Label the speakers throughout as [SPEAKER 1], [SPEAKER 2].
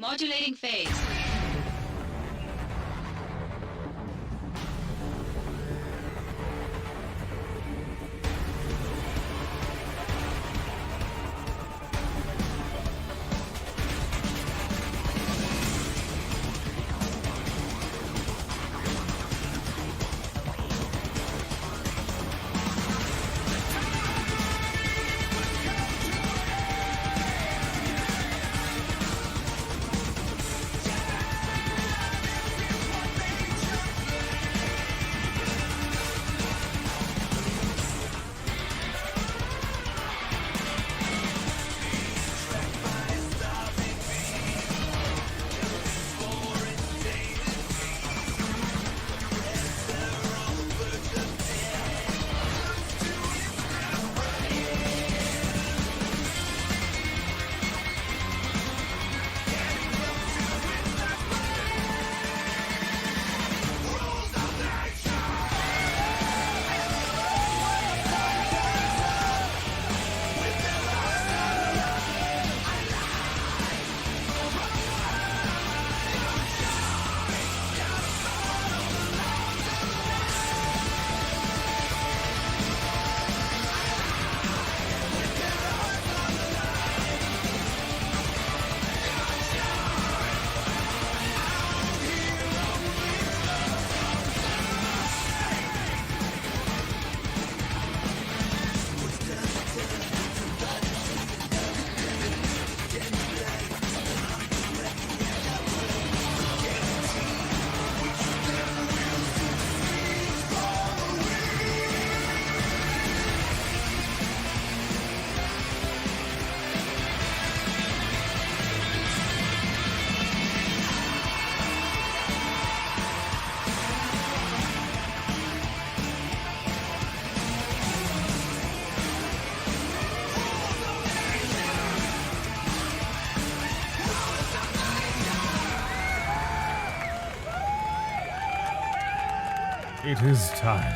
[SPEAKER 1] Modulating phase.
[SPEAKER 2] It is time.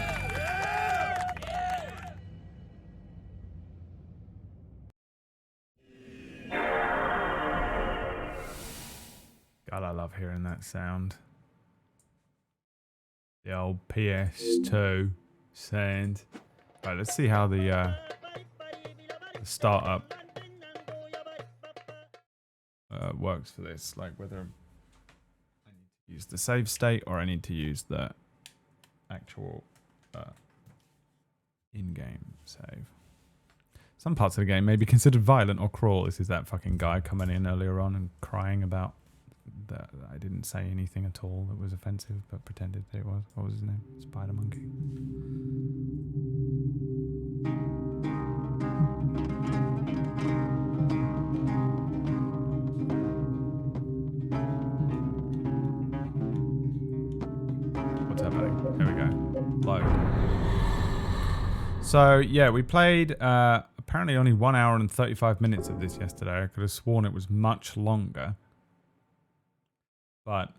[SPEAKER 2] God, I love hearing that sound. The old PS2 sound. Right, let's see how the startup works for this. Like whether I need to use the save state or I need to use the actual in-game save. Some parts of the game may be considered violent or cruel. This is that fucking guy coming in earlier on and crying about that I didn't say anything at all that was offensive, but pretended that it was. What was his name? Spider Monkey. What's happening? Here we go. Load. So yeah, we played apparently only 1 hour and 35 minutes of this yesterday. I could have sworn it was much longer. But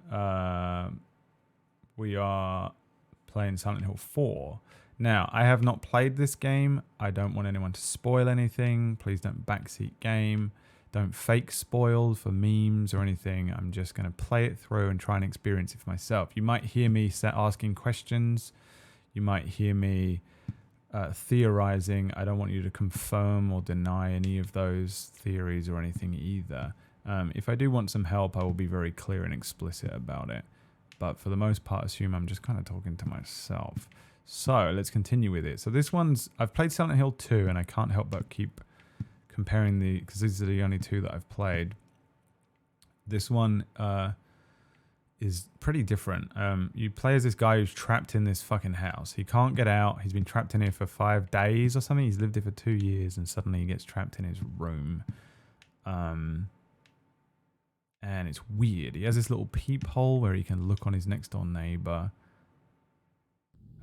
[SPEAKER 2] we are playing Silent Hill 4. Now, I have not played this game. I don't want anyone to spoil anything. Please don't backseat game. Don't fake spoil for memes or anything. I'm just going to play it through and try and experience it for myself. You might hear me asking questions. You might hear me theorizing. I don't want you to confirm or deny any of those theories or anything either. If I do want some help, I will be very clear and explicit about it. But for the most part, assume I'm just kind of talking to myself. So let's continue with it. So this one's, I've played Silent Hill 2 and I can't help but keep comparing because these are the only two that I've played. This one is pretty different. You play as this guy who's trapped in this fucking house. He can't get out. He's been trapped in here for 5 days or something. He's lived here for 2 years and suddenly he gets trapped in his room. And it's weird. He has this little peephole where he can look on his next door neighbor.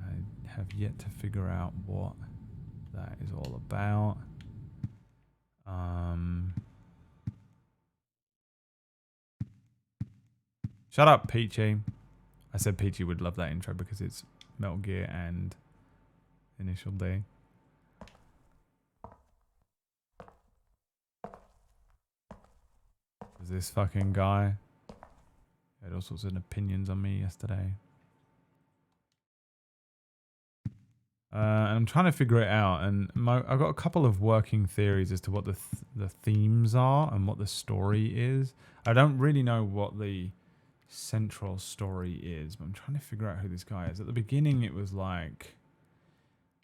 [SPEAKER 2] I have yet to figure out what that is all about. Shut up, Peachy. I said Peachy would love that intro because it's Metal Gear and Initial D. Was this fucking guy. He had all sorts of opinions on me yesterday. And I'm trying to figure it out, and I've got a couple of working theories as to what the themes are and what the story is. I don't really know what the central story is, but I'm trying to figure out who this guy is. At the beginning, it was like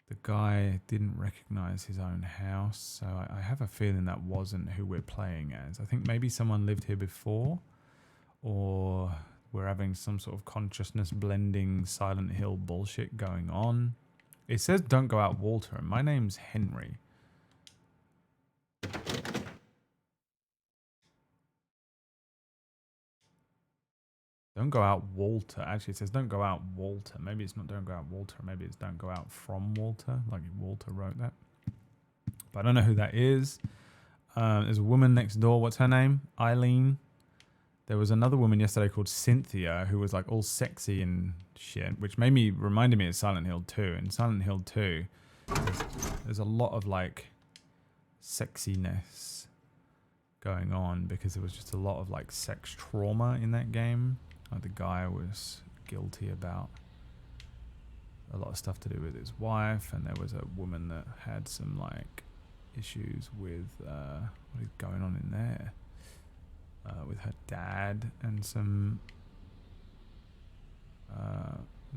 [SPEAKER 2] the guy didn't recognize his own house, so I have a feeling that wasn't who we're playing as. I think maybe someone lived here before, or we're having some sort of consciousness blending Silent Hill bullshit going on. It says don't go out, Walter, and my name's Henry. Don't go out, Walter. Actually, it says don't go out, Walter. Maybe it's not don't go out, Walter. Maybe it's don't go out from Walter, like Walter wrote that. But I don't know who that is. There's a woman next door. What's her name? Eileen. There was another woman yesterday called Cynthia who was like all sexy and shit, which reminded me of Silent Hill 2. In Silent Hill 2, there's a lot of like sexiness going on because there was just a lot of like sex trauma in that game. Like the guy was guilty about a lot of stuff to do with his wife, and there was a woman that had some like issues with what is going on in there. With her dad and some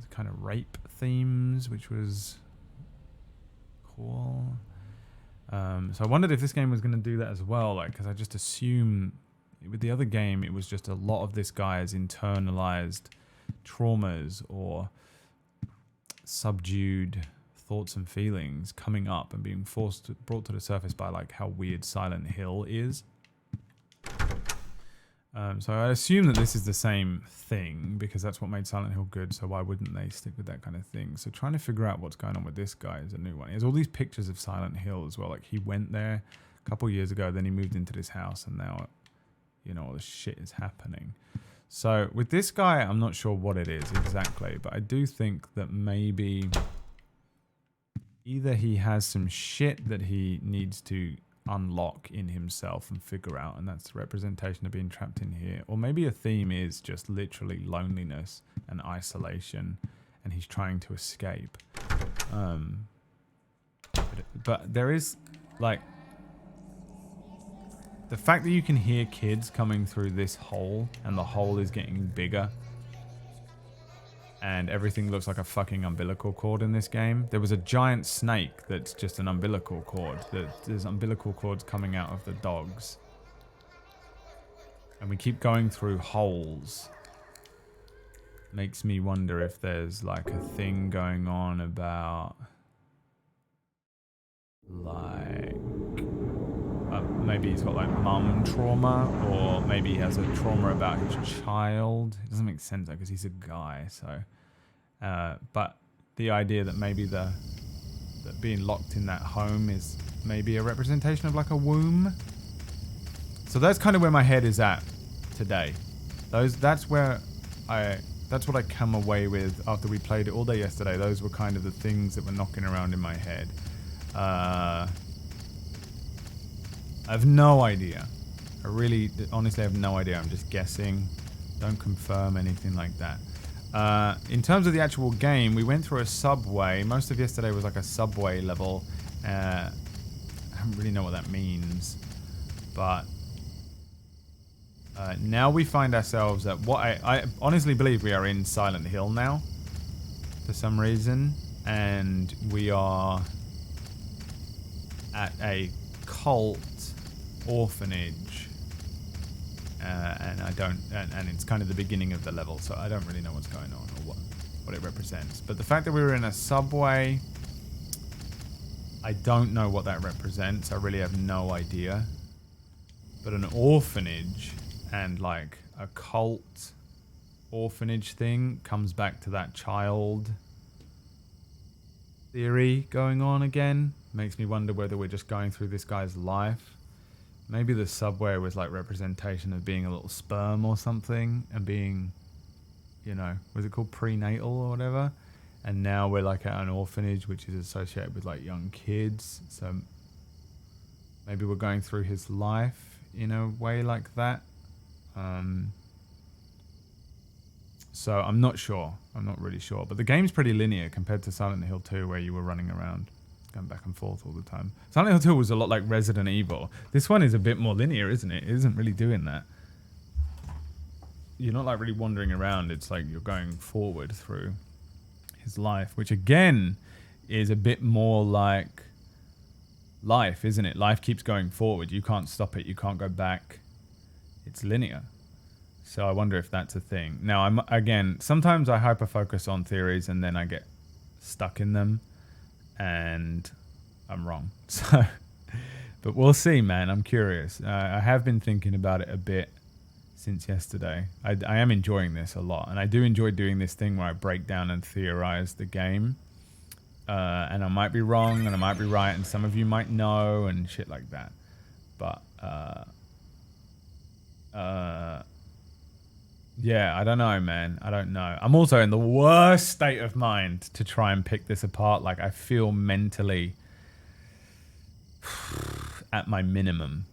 [SPEAKER 2] kind of rape themes, which was cool. So I wondered if this game was going to do that as well, like, because I just assume with the other game it was just a lot of this guy's internalized traumas or subdued thoughts and feelings coming up and being brought to the surface by like how weird Silent Hill is. So I assume that this is the same thing because that's what made Silent Hill good, so why wouldn't they stick with that kind of thing? So trying to figure out what's going on with this guy is a new one. He has all these pictures of Silent Hill as well. Like he went there a couple years ago, then he moved into this house, and now, you know, all this shit is happening. So with this guy, I'm not sure what it is exactly, but I do think that maybe either he has some shit that he needs to unlock in himself and figure out, and that's the representation of being trapped in here, or maybe a theme is just literally loneliness and isolation and he's trying to escape. But there is like the fact that you can hear kids coming through this hole and the hole is getting bigger and everything looks like a fucking umbilical cord in this game. There was a giant snake that's just an umbilical cord. There's umbilical cords coming out of the dogs. And we keep going through holes. Makes me wonder if there's like a thing going on about like maybe he's got like mum trauma, or maybe he has a trauma about his child. It doesn't make sense though because he's a guy. So, but the idea that maybe that being locked in that home is maybe a representation of like a womb. So that's kind of where my head is at today. That's what I come away with after we played it all day yesterday. Those were kind of the things that were knocking around in my head. I have no idea. I really, honestly have no idea. I'm just guessing. Don't confirm anything like that. In terms of the actual game, we went through a subway. Most of yesterday was like a subway level. I don't really know what that means. But now we find ourselves at what I honestly believe we are in Silent Hill now. For some reason. And we are at a cult orphanage, and it's kind of the beginning of the level, so I don't really know what's going on or what it represents. But the fact that we were in a subway, I don't know what that represents. I really have no idea. But an orphanage and like a cult orphanage thing comes back to that child theory going on again. Makes me wonder whether we're just going through this guy's life. Maybe the subway was like representation of being a little sperm or something and being, you know, was it called prenatal or whatever? And now we're like at an orphanage which is associated with like young kids. So maybe we're going through his life in a way like that. So I'm not sure. I'm not really sure. But the game's pretty linear compared to Silent Hill 2 where you were running around, going back and forth all the time. Silent Hill 2 was a lot like Resident Evil. This one is a bit more linear, isn't it? It isn't really doing that. You're not like really wandering around. It's like you're going forward through his life, which again is a bit more like life, isn't it? Life keeps going forward. You can't stop it. You can't go back. It's linear. So I wonder if that's a thing. Now, sometimes I hyper focus on theories and then I get stuck in them and I'm wrong. So, but we'll see, man. I'm curious. I have been thinking about it a bit since yesterday. I am enjoying this a lot, and I do enjoy doing this thing where I break down and theorize the game. And I might be wrong and I might be right, and some of you might know and shit like that. But yeah, I don't know, man. I don't know. I'm also in the worst state of mind to try and pick this apart. Like, I feel mentally at my minimum.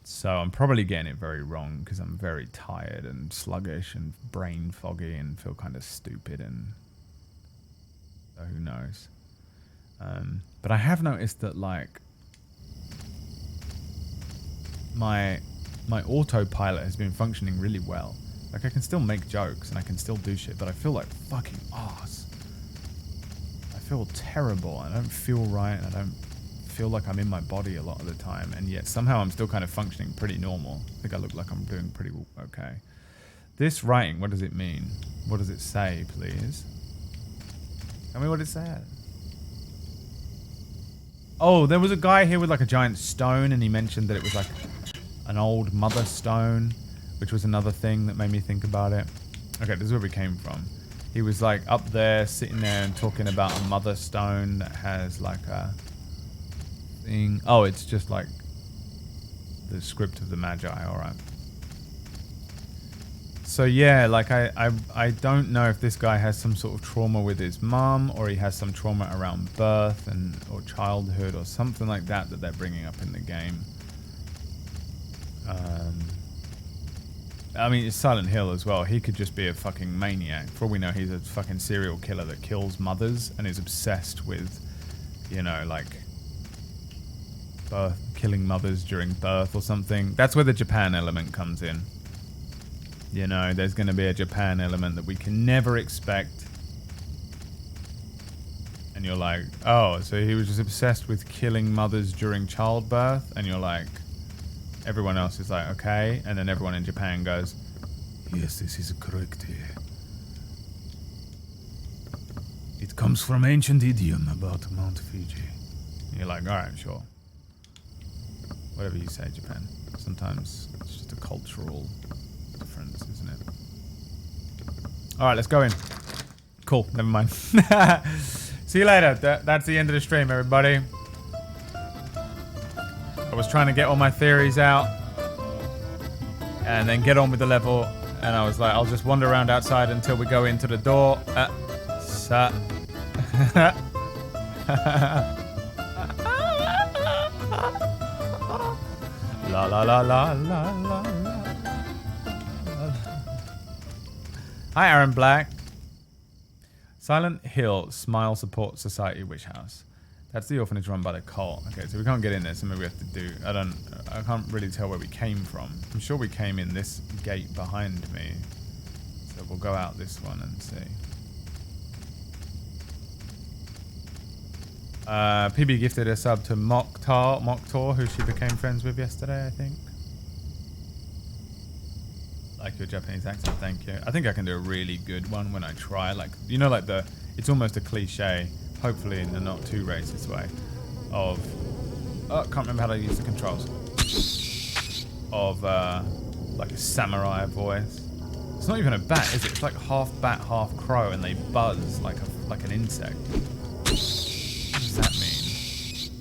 [SPEAKER 2] So I'm probably getting it very wrong because I'm very tired and sluggish and brain foggy and feel kind of stupid, and so who knows. But I have noticed that, like, my autopilot has been functioning really well. Like, I can still make jokes and I can still do shit, but I feel like fucking ass. I feel terrible. I don't feel right. I don't feel like I'm in my body a lot of the time, and yet somehow I'm still kind of functioning pretty normal. I think I look like I'm doing pretty okay. This writing, what does it mean? What does it say, please? Tell me what it said. Oh, there was a guy here with like a giant stone, and he mentioned that it was like an old mother stone, which was another thing that made me think about it. Okay, this is where we came from. He was like up there, sitting there and talking about a mother stone that has like a thing. Oh, it's just like the script of the Magi, alright. So yeah, like I don't know if this guy has some sort of trauma with his mum, or he has some trauma around birth or childhood or something like that they're bringing up in the game. I mean, it's Silent Hill as well. He could just be a fucking maniac. For all we know, he's a fucking serial killer that kills mothers and is obsessed with, you know, like killing mothers during birth or something. That's where the Japan element comes in. You know, there's going to be a Japan element that we can never expect. And you're like, oh, so he was just obsessed with killing mothers during childbirth? And you're like, everyone else is like, okay. And then everyone in Japan goes, yes, this is correct here. It comes from ancient idiom about Mount Fuji. And you're like, all right, sure. Whatever you say, Japan. Sometimes it's just a cultural difference, isn't it? All right, let's go in. Cool, never mind. See you later. That's the end of the stream, everybody. I was trying to get all my theories out and then get on with the level, and I was like, I'll just wander around outside until we go into the door. La la la la la la. Hi, Aaron Black. Silent Hill Smile Support Society Witch House. That's the orphanage run by the cult. Okay, so we can't get in there, so maybe we have to do... I can't really tell where we came from. I'm sure we came in this gate behind me. So we'll go out this one and see. PB gifted a sub to Mokhtar, who she became friends with yesterday, I think. Like your Japanese accent, thank you. I think I can do a really good one when I try. Like, you know, like it's almost a cliche, hopefully in a not too racist way, of... Oh, I can't remember how to use the controls. Of, like a samurai voice. It's not even a bat, is it? It's like half bat, half crow, and they buzz like an insect. What does that mean?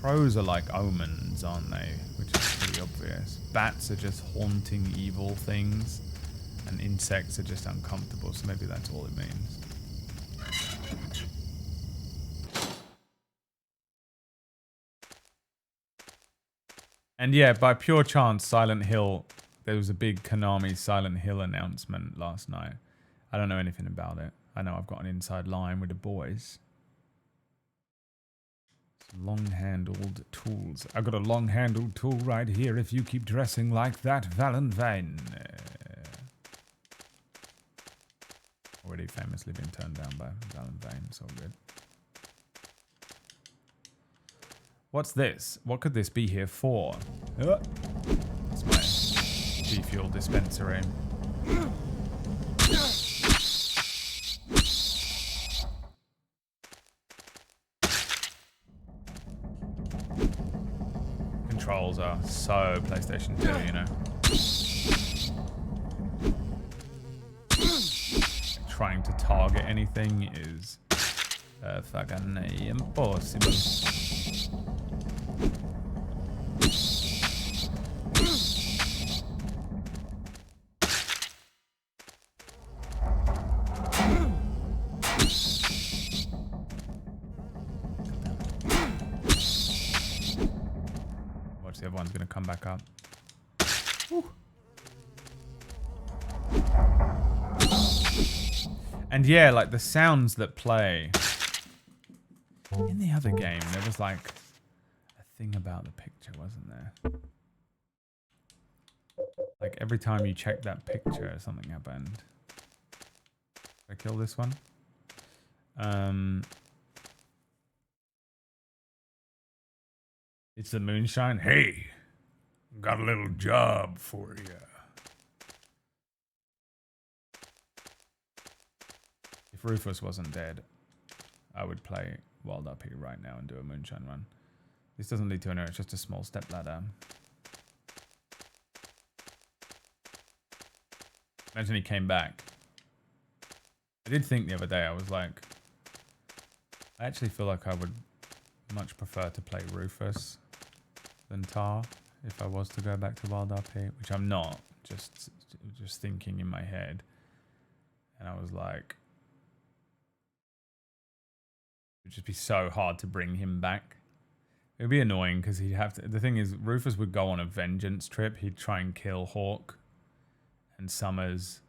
[SPEAKER 2] Crows are like omens, aren't they? Which is pretty obvious. Bats are just haunting evil things, and insects are just uncomfortable, so maybe that's all it means. And yeah, by pure chance, Silent Hill there was a big Konami Silent Hill announcement last night. I don't know anything about it. I know I've got an inside line with the boys. Long-handled tools. I've got a long-handled tool right here if you keep dressing like that, Valentine. Already famously been turned down by Valentine, so good. What's this? What could this be here for? It's my G-Fuel dispensary. Controls are so PlayStation 2, you know. Trying to target anything is fucking impossible. Watch, the other one's gonna come back up. Woo. And yeah, like the sounds that play. In the other game, there was like a thing about the picture, wasn't there? Like every time you check that picture, something happened. Did I kill this one? It's the moonshine. Hey, got a little job for you. If Rufus wasn't dead, I would play Wild RP right now and do a moonshine run. This doesn't lead to anywhere, it's just a small step ladder. Imagine he came back. I did think the other day, I was like, I actually feel like I would much prefer to play Rufus than Tar if I was to go back to Wild RP, which I'm not, just thinking in my head. And I was like, it would just be so hard to bring him back. It would be annoying because he'd have to... The thing is, Rufus would go on a vengeance trip. He'd try and kill Hawk and Summers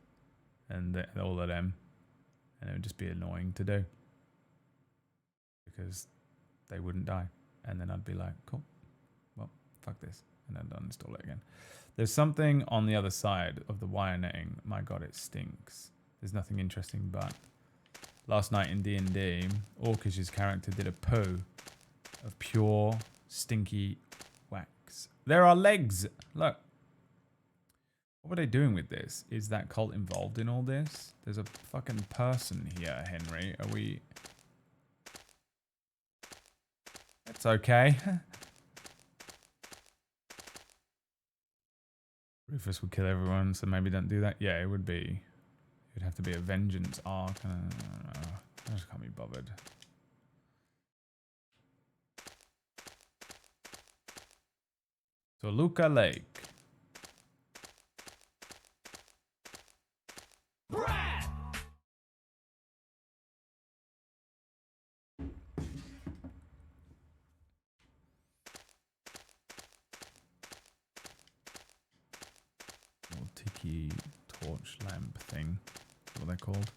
[SPEAKER 2] and all of them. And it would just be annoying to do. Because they wouldn't die. And then I'd be like, cool. Well, fuck this. And then uninstall it again. There's something on the other side of the wire netting. My god, it stinks. There's nothing interesting but... Last night in D&D, Orkish's character did a poo of pure, stinky wax. There are legs! Look. What were they doing with this? Is that cult involved in all this? There's a fucking person here, Henry. Are we... That's okay. Rufus would kill everyone, so maybe don't do that. Yeah, it would be... It'd have to be a vengeance arc. I just can't be bothered. Toluca Lake. Little tiki torch lamp thing. What they're called.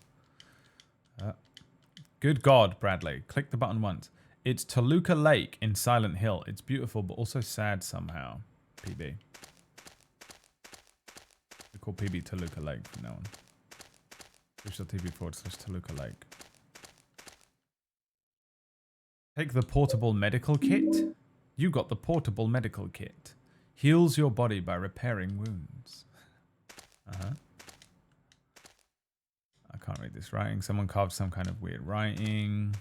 [SPEAKER 2] Good God, Bradley. Click the button once. It's Toluca Lake in Silent Hill. It's beautiful, but also sad somehow. PB. We call PB Toluca Lake from now on. twitch.tv/Toluca Lake. Take the portable medical kit. You got the portable medical kit. Heals your body by repairing wounds. Uh-huh. I can't read this writing. Someone carved some kind of weird writing.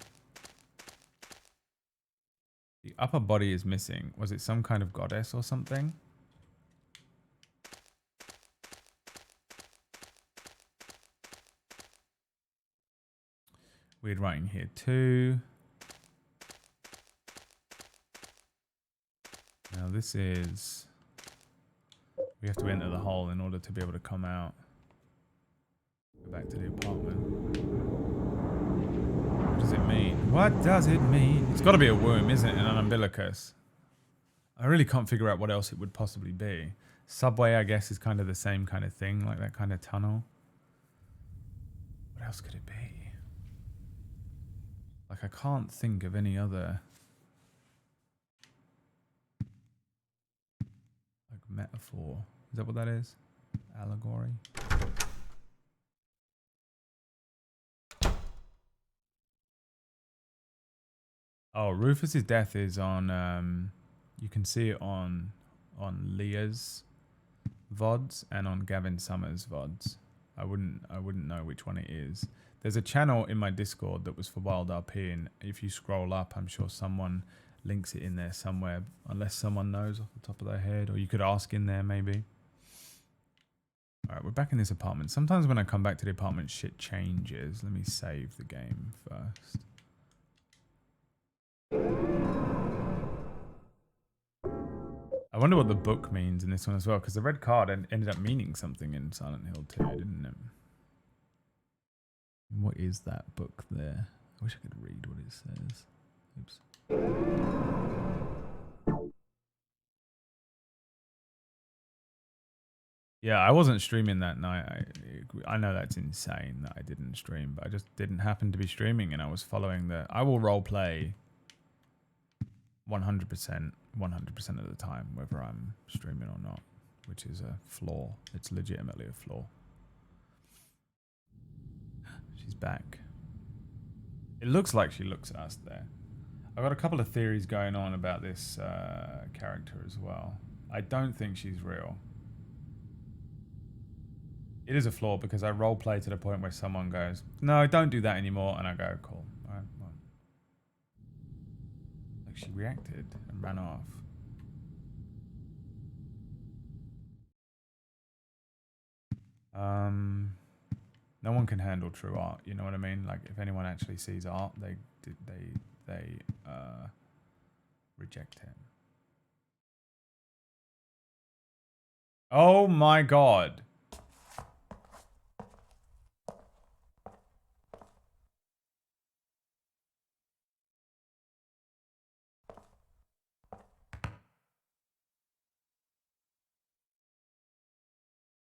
[SPEAKER 2] The upper body is missing. Was it some kind of goddess or something? Weird writing here too. Now this is... We have to enter the hole in order to be able to come out. Go back to the apartment. What does it mean? What does it mean? It's got to be a womb, isn't it? And an umbilicus. I really can't figure out what else it would possibly be. Subway, I guess, is kind of the same kind of thing, like that kind of tunnel. What else could it be? Like, I can't think of any other like metaphor. Is that what that is? Allegory? Oh, Rufus's death is on you can see it on Leah's VODs and on Gavin Summers' VODs. I wouldn't know which one it is. There's a channel in my Discord that was for Wild RP, and if you scroll up, I'm sure someone links it in there somewhere, unless someone knows off the top of their head, or you could ask in there maybe. All right, we're back in this apartment. Sometimes when I come back to the apartment, shit changes. Let me save the game first. I wonder what the book means in this one as well, because the red card ended up meaning something in Silent Hill 2, didn't it? What is that book there? I wish I could read what it says. Oops. Yeah, I wasn't streaming that night. I know that's insane that I didn't stream, but I just didn't happen to be streaming, and I was following the... I will roleplay 100% of the time, whether I'm streaming or not, which is a flaw. It's legitimately a flaw. She's back. It looks like she looks at us there. I've got a couple of theories going on about this character as well. I don't think she's real. It is a flaw because I roleplay to the point where someone goes, no, don't do that anymore, and I go, cool. All right, well. Like she reacted and ran off. No one can handle true art, you know what I mean? Like if anyone actually sees art, they reject him. Oh my god.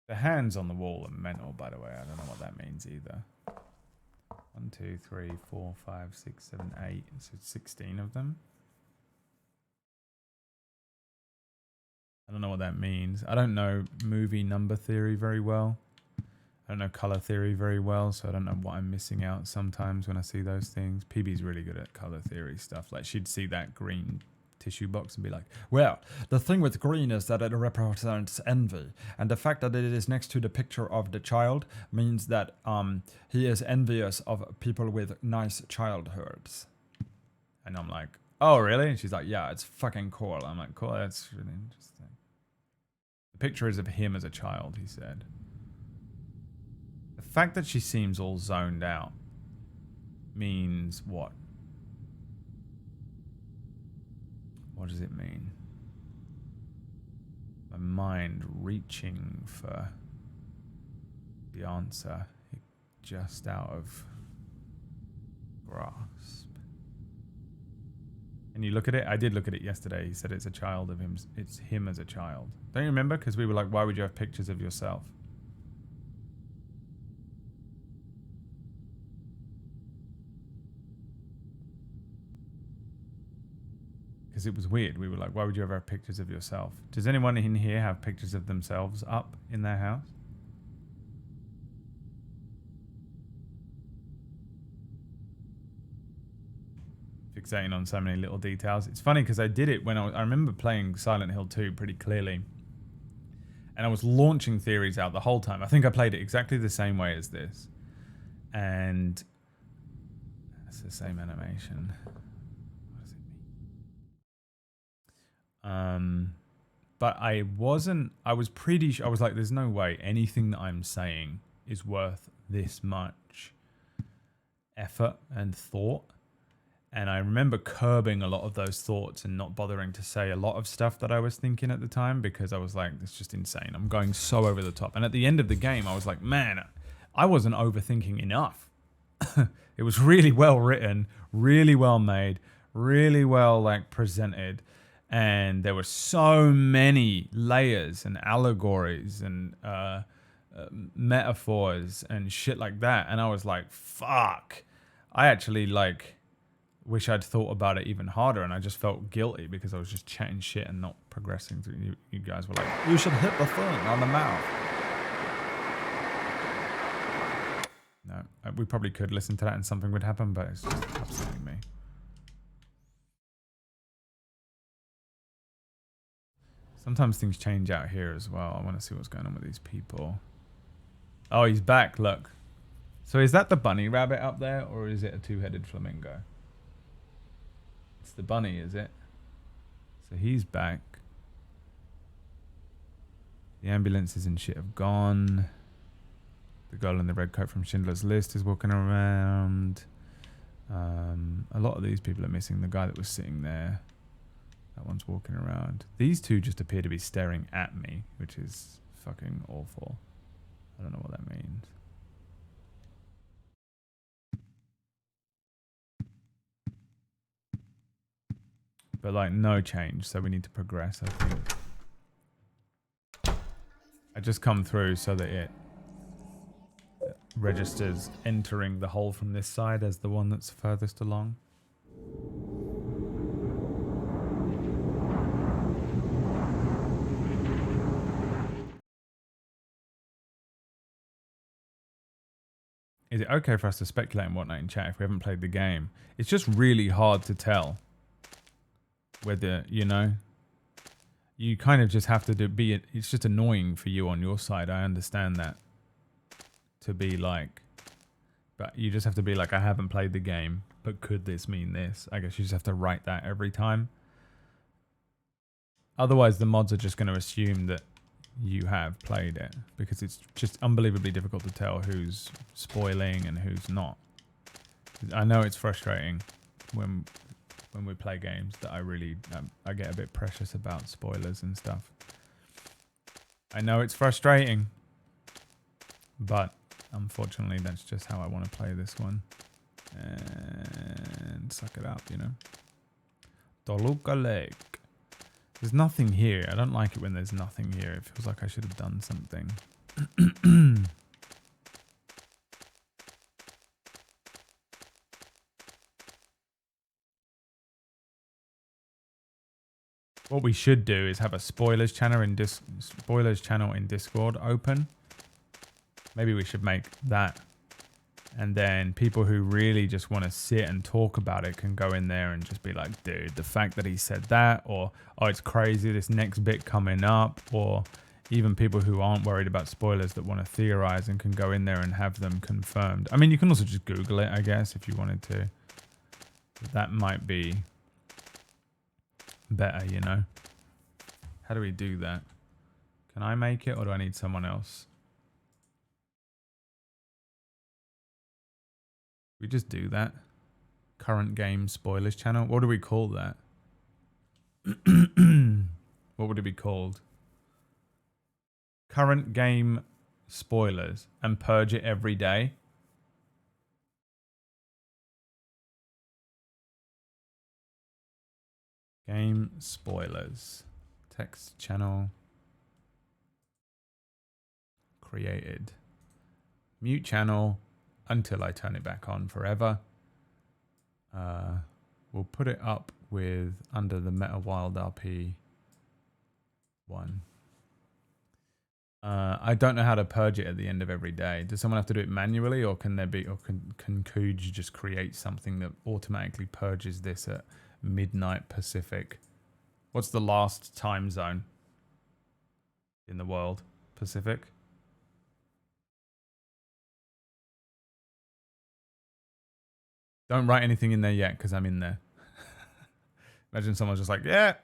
[SPEAKER 2] The hands on the wall are mental, by the way. I don't know what that means either. 1, 2, 3, 4, 5, 6, 7, 8. So 16 of them. I don't know what that means. I don't know movie number theory very well. I don't know color theory very well, so I don't know what I'm missing out sometimes when I see those things. PB's really good at color theory stuff. Like she'd see that green tissue box and be like, well, the thing with green is that it represents envy, and the fact that it is next to the picture of the child means that he is envious of people with nice childhoods. And I'm like, oh really? And she's like, yeah, it's fucking cool. I'm like, cool, that's really interesting. The picture is of him as a child, he said. The fact that she seems all zoned out means what? What does it mean? My mind reaching for the answer just out of grasp. And you look at it? I did look at it yesterday. He said it's a child of him. It's him as a child. Don't you remember? Because we were like, why would you have pictures of yourself? Because it was weird. We were like, why would you ever have pictures of yourself? Does anyone in here have pictures of themselves up in their house? Fixating on so many little details. It's funny because I did it when I remember playing Silent Hill 2 pretty clearly. And I was launching theories out the whole time. I think I played it exactly the same way as this. And it's the same animation. But I was pretty sure, I was like, there's no way anything that I'm saying is worth this much effort and thought. And I remember curbing a lot of those thoughts and not bothering to say a lot of stuff that I was thinking at the time, because I was like, it's just insane. I'm going so over the top. And at the end of the game, I was like, man, I wasn't overthinking enough. It was really well written, really well made, really well like presented. And there were so many layers and allegories and metaphors and shit like that. And I was like, fuck. I actually like wish I'd thought about it even harder, and I just felt guilty because I was just chatting shit and not progressing through. You guys were like, you should hit the thing on the mouth. No, we probably could listen to that and something would happen, but it's just upsetting me. Sometimes things change out here as well. I want to see what's going on with these people. Oh, he's back, look. So is that the bunny rabbit up there, or is it a two-headed flamingo? It's the bunny, is it? So he's back. The ambulances and shit have gone. The girl in the red coat from Schindler's List is walking around. A lot of these people are missing. The guy that was sitting there, that one's walking around. These two just appear to be staring at me, which is fucking awful. I don't know what that means. But like no change, so we need to progress, I think. I just come through so that it registers entering the hole from this side as the one that's furthest along. Is it okay for us to speculate and whatnot in chat if we haven't played the game? It's just really hard to tell whether, you know, you kind of just have to be, it's just annoying for you on your side. I understand that. To be like, but you just have to be like, I haven't played the game, but could this mean this? I guess you just have to write that every time. Otherwise, the mods are just going to assume that you have played it, because it's just unbelievably difficult to tell who's spoiling and who's not. I know it's frustrating when we play games that I get a bit precious about spoilers and stuff. I know it's frustrating, but unfortunately that's just how I want to play this one. And suck it up, you know. Toluca Lake. There's nothing here. I don't like it when there's nothing here. It feels like I should have done something. What we should do is have a spoilers channel in Discord open. Maybe we should make that. And then people who really just want to sit and talk about it can go in there and just be like, dude, the fact that he said that, or, oh, it's crazy, this next bit coming up, or even people who aren't worried about spoilers that want to theorize and can go in there and have them confirmed. I mean, you can also just Google it, I guess, if you wanted to. But that might be better, you know? How do we do that? Can I make it, or do I need someone else? We just do that. Current game spoilers channel. What do we call that? What would it be called? Current game spoilers, and purge it every day. Game spoilers. Text channel. Created. Mute channel until I turn it back on forever. We'll put it up with under the Meta Wild RP one. I don't know how to purge it at the end of every day. Does someone have to do it manually, or can there be, or can Cooj just create something that automatically purges this at midnight Pacific? What's the last time zone in the world? Pacific? Don't write anything in there yet, because I'm in there. Imagine someone's just like, yeah.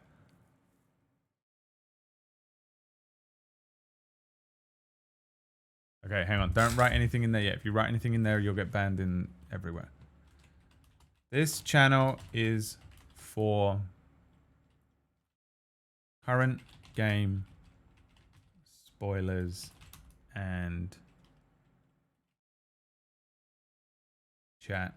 [SPEAKER 2] Okay, hang on. Don't write anything in there yet. If you write anything in there, you'll get banned in everywhere. This channel is for current game spoilers and chat.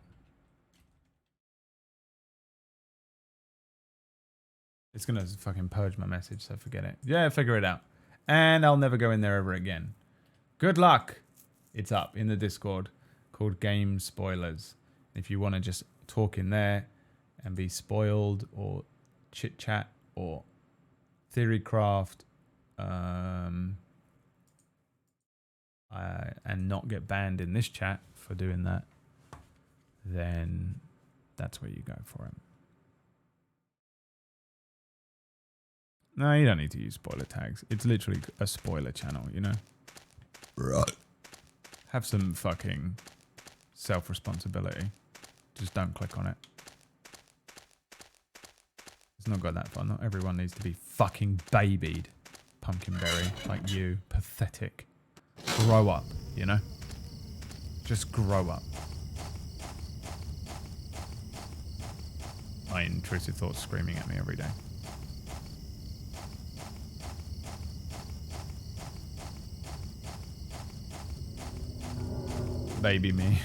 [SPEAKER 2] It's going to fucking purge my message, so forget it. Yeah, figure it out. And I'll never go in there ever again. Good luck. It's up in the Discord called Game Spoilers. If you want to just talk in there and be spoiled or chit chat or theory craft and not get banned in this chat for doing that, then that's where you go for it. No, you don't need to use spoiler tags. It's literally a spoiler channel, you know? Right. Have some fucking self-responsibility. Just don't click on it. It's not got that far. Not everyone needs to be fucking babied. Pumpkinberry, like you. Pathetic. Grow up, you know? Just grow up. My intrusive thoughts screaming at me every day. Baby me.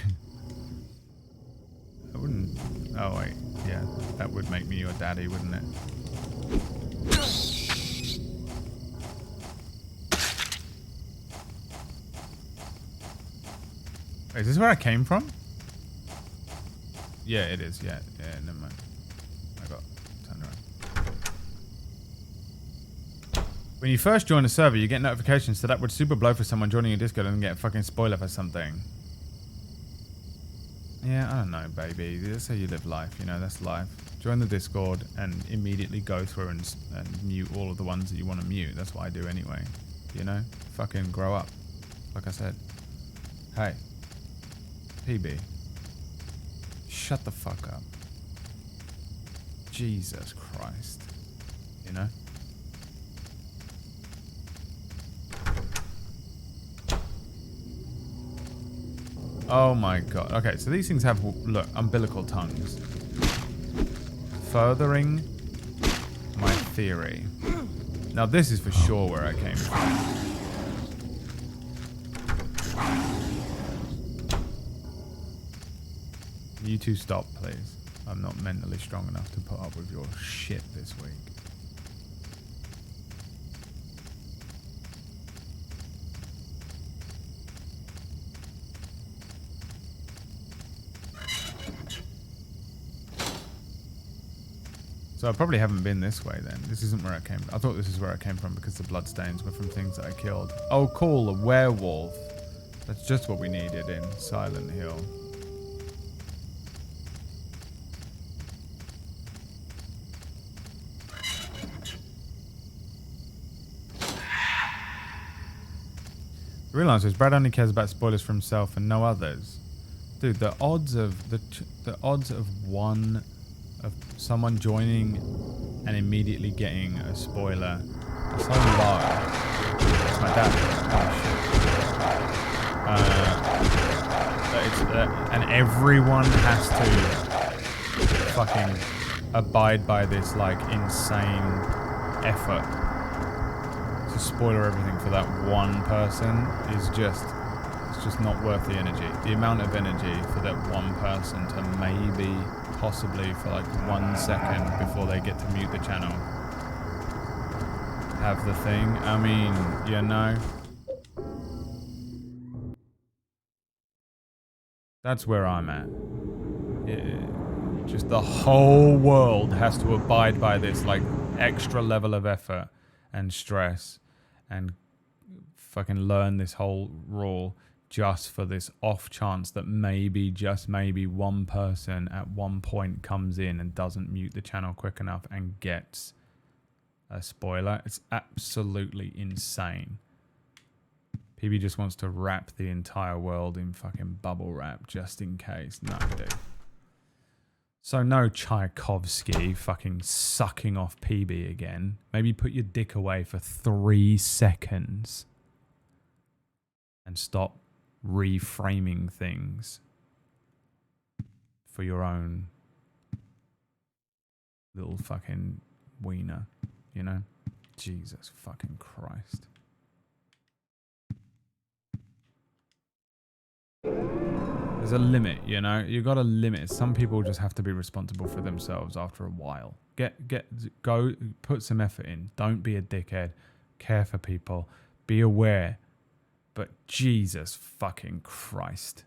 [SPEAKER 2] I wouldn't. Oh wait, yeah, that would make me your daddy, wouldn't it? Wait, is this where I came from? Yeah, it is. Yeah, never mind. I got turned around. When you first join a server, you get notifications, so that would super blow for someone joining your Discord and get a fucking spoiler for something. Yeah, I don't know, baby. That's how you live life, you know, that's life. Join the Discord and immediately go through and mute all of the ones that you want to mute. That's what I do anyway. You know? Fucking grow up. Like I said. Hey. PB. Shut the fuck up. Jesus Christ. You know? Oh my god. Okay, so these things have, look, umbilical tongues. Furthering my theory. Now this is for sure where I came from. You two stop, please. I'm not mentally strong enough to put up with your shit this week. So I probably haven't been this way then. This isn't where I came from. I thought this is where I came from because the bloodstains were from things that I killed. Oh, cool. A werewolf. That's just what we needed in Silent Hill. I realised this. Brad only cares about spoilers for himself and no others. Dude, the odds of someone joining and immediately getting a spoiler are so low. It's my dad. Oh shit. And everyone has to fucking abide by this like insane effort to spoiler everything for that one person is just, it's just not worth the energy. The amount of energy for that one person to maybe, possibly for like 1 second before they get to mute the channel, have the thing. I mean, you know, that's where I'm at. Just the whole world has to abide by this like extra level of effort and stress and fucking learn this whole rule just for this off chance that maybe, just maybe, one person at one point comes in and doesn't mute the channel quick enough and gets a spoiler. It's absolutely insane. PB just wants to wrap the entire world in fucking bubble wrap just in case. No, dude. So no Tchaikovsky fucking sucking off PB again. Maybe put your dick away for 3 seconds and stop reframing things for your own little fucking wiener, you know? Jesus fucking Christ. There's There's a limit, you know? You got a limit. Some people just have to be responsible for themselves after a while. Go, put some effort in. Don't be a dickhead. Care for people. Be aware. But Jesus fucking Christ.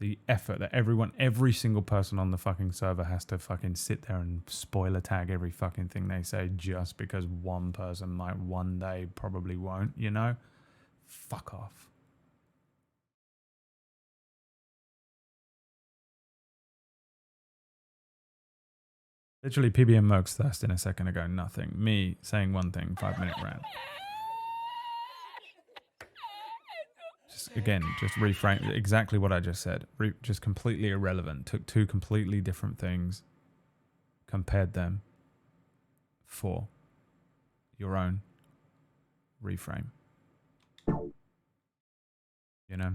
[SPEAKER 2] The effort that every single person on the fucking server has to fucking sit there and spoiler tag every fucking thing they say just because one person might one day probably won't, you know? Fuck off. Literally, PB and Merc's thirsting a second ago, nothing. Me saying one thing, 5-minute rant. Just reframe exactly what I just said. Just completely irrelevant. Took two completely different things, compared them for your own reframe. You know?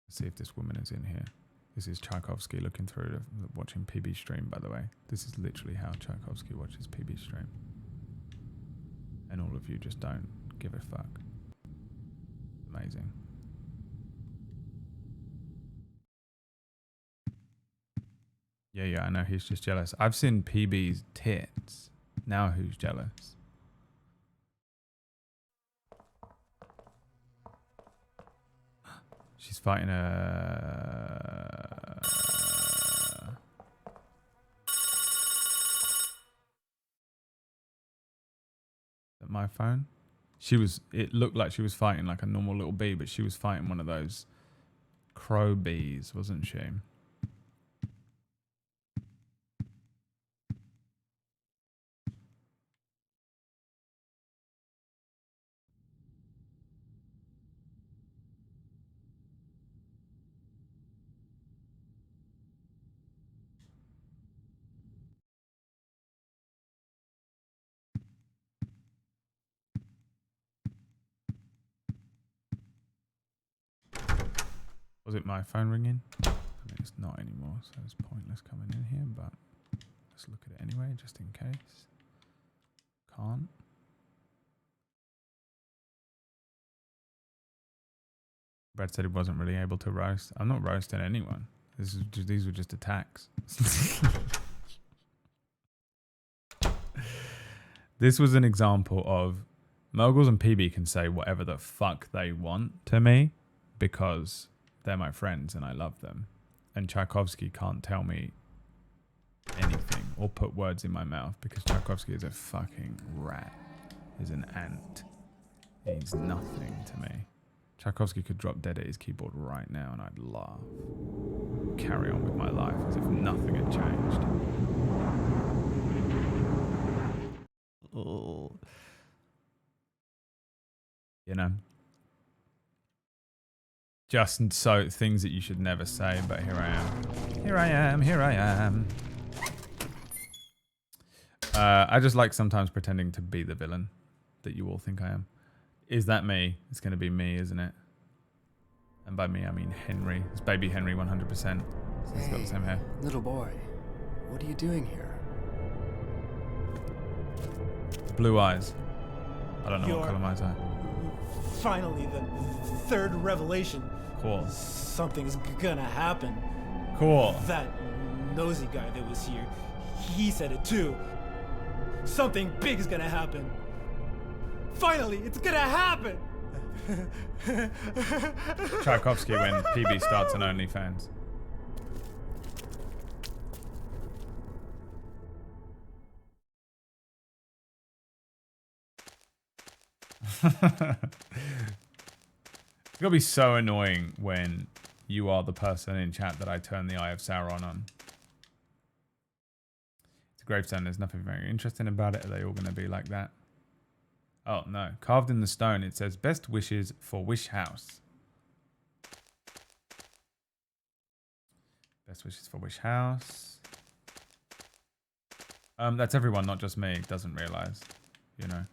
[SPEAKER 2] Let's see if this woman is in here. This is Tchaikovsky looking through, watching PB stream, by the way. This is literally how Tchaikovsky watches PB stream. And all of you just don't give a fuck. Amazing. Yeah, I know he's just jealous. I've seen PB's tits. Now who's jealous? She's fighting a... my phone? It looked like she was fighting like a normal little bee, but she was fighting one of those crow bees, wasn't she? Was it my phone ringing? I mean, it's not anymore, so it's pointless coming in here, but let's look at it anyway, just in case. Can't. Brad said he wasn't really able to roast. I'm not roasting anyone. These were just attacks. This was an example of Moguls and PB can say whatever the fuck they want to me because they're my friends and I love them. And Tchaikovsky can't tell me anything or put words in my mouth because Tchaikovsky is a fucking rat. He's an ant. He's nothing to me. Tchaikovsky could drop dead at his keyboard right now and I'd laugh. Carry on with my life as if nothing had changed. Oh. You know? Just so things that you should never say, but here I am. Here I am, here I am. I just like sometimes pretending to be the villain that you all think I am. Is that me? It's going to be me, isn't it? And by me, I mean Henry. It's baby Henry 100%. He's got the same hair.
[SPEAKER 1] Little boy, what are you doing here?
[SPEAKER 2] Blue eyes. I don't know what color my eyes are.
[SPEAKER 3] Finally, the third revelation.
[SPEAKER 2] Cool.
[SPEAKER 3] Something's gonna happen.
[SPEAKER 2] Cool.
[SPEAKER 3] That nosy guy that was here, he said it too. Something big is gonna happen. Finally, it's gonna happen!
[SPEAKER 2] Tchaikovsky when PB starts on OnlyFans. It's gonna be so annoying when you are the person in chat that I turn the Eye of Sauron on. It's a gravestone, there's nothing very interesting about it. Are they all gonna be like that? Oh no, carved in the stone it says best wishes for Wish House. Best wishes for Wish House. That's everyone, not just me. Doesn't realize, you know.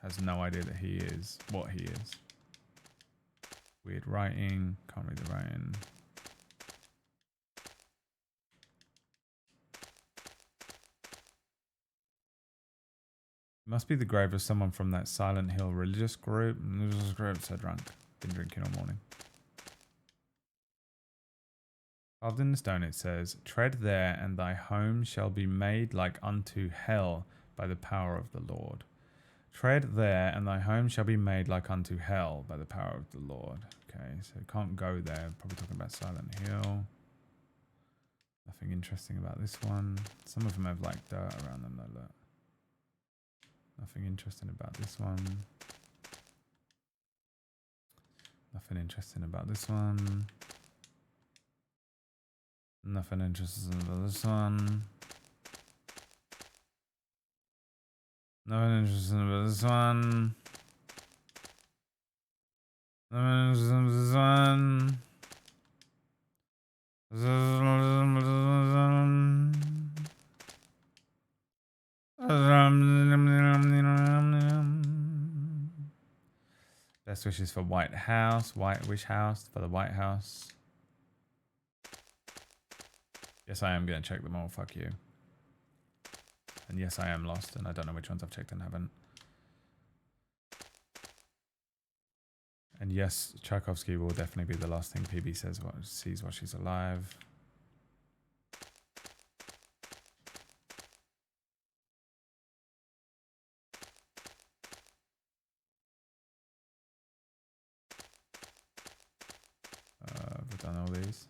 [SPEAKER 2] Has no idea that he is what he is. Weird writing. Can't read the writing. Must be the grave of someone from that Silent Hill religious group. So drunk. Been drinking all morning. Carved in the stone it says, tread there and thy home shall be made like unto hell by the power of the Lord. Tread there and thy home shall be made like unto hell by the power of the Lord. Okay, so can't go there. Probably talking about Silent Hill. Nothing interesting about this one. Some of them have like dirt around them though, look. Nothing interesting about this one. Nothing interesting about this one. Nothing interesting about this one. Nothing interesting about this one. Nothing interesting about this one. Best wishes for White House. White Wish House for the White House. Yes, I am going to check them all. Fuck you. And yes, I am lost, and I don't know which ones I've checked and haven't. And yes, Tchaikovsky will definitely be the last thing PB sees while she's alive. I've done all these.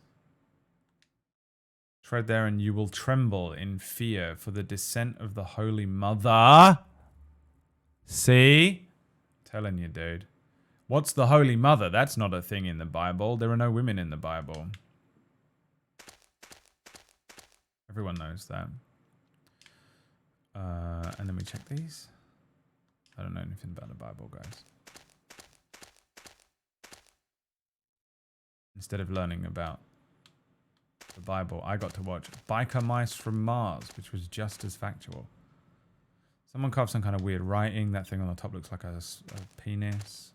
[SPEAKER 2] Tread there and you will tremble in fear for the descent of the Holy Mother. See? Telling you, dude. What's the Holy Mother? That's not a thing in the Bible. There are no women in the Bible. Everyone knows that. And then we check these. I don't know anything about the Bible, guys. Instead of learning about the Bible, I got to watch Biker Mice from Mars, which was just as factual. Someone carved some kind of weird writing. That thing on the top looks like a penis.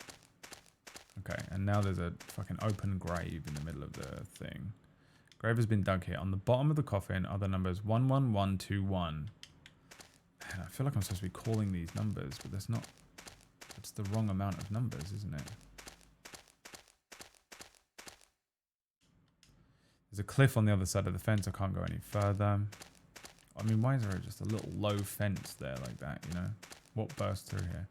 [SPEAKER 2] Okay, and now there's a fucking open grave in the middle of the thing. Grave has been dug here. On the bottom of the coffin are the numbers 11121. Man, I feel like I'm supposed to be calling these numbers, but that's not... That's the wrong amount of numbers, isn't it? There's a cliff on the other side of the fence. I can't go any further. I mean, why is there just a little low fence there like that, you know? What burst through here?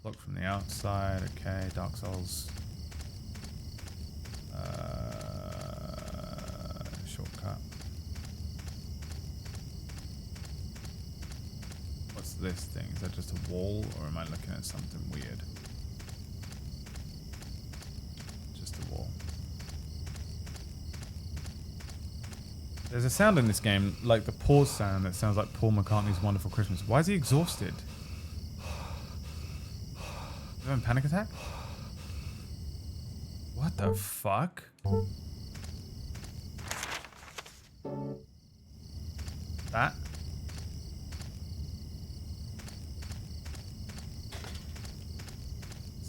[SPEAKER 2] Look from the outside. Okay, Dark Souls. Shortcut. What's this thing? Is that just a wall, or am I looking at something weird? Just a wall. There's a sound in this game, like the pause sound, that sounds like Paul McCartney's Wonderful Christmas. Why is he exhausted? Is he having a panic attack? What the fuck? That?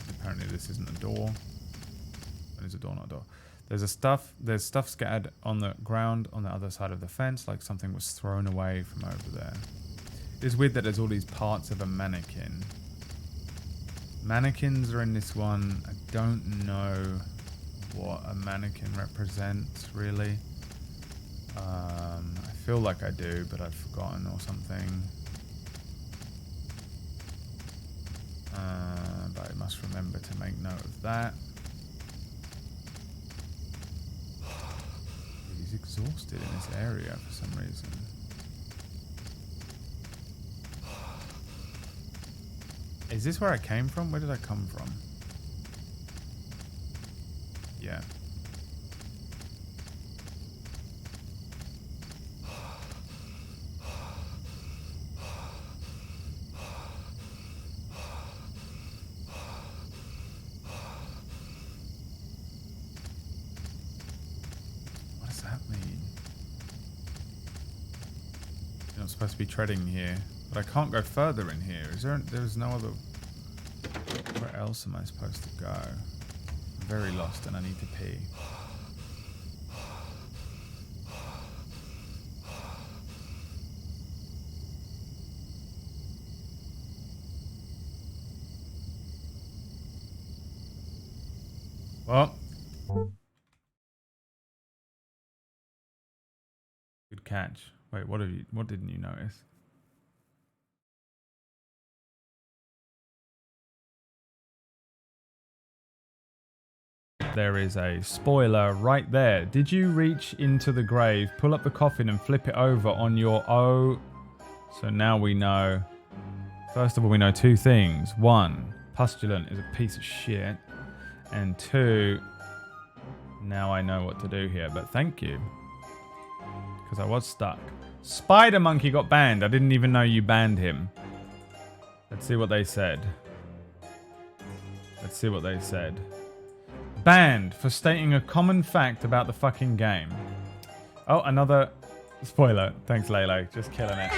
[SPEAKER 2] Apparently this isn't a door. It is a door, not a door. There's stuff scattered on the ground on the other side of the fence, like something was thrown away from over there. It's weird that there's all these parts of a mannequin. Mannequins are in this one. I don't know what a mannequin represents, really. I feel like I do, but I've forgotten or something. But I must remember to make note of that. He's exhausted in this area for some reason. Is this where I came from? Where did I come from? Yeah. What does that mean? You're not supposed to be treading here. But I can't go further in here. There's no other... Where else am I supposed to go? I'm very lost and I need to pee. Well. Good catch. Wait, what didn't you notice? There is a spoiler right there. Did you reach into the grave, pull up the coffin and flip it over on your own? So now we know. First of all, we know two things. One, Pustulant is a piece of shit. And two, now I know what to do here. But thank you. Because I was stuck. Spider Monkey got banned. I didn't even know you banned him. Let's see what they said. Let's see what they said. Banned for stating a common fact about the fucking game. Oh, another spoiler. Thanks, Lele. Just killing it.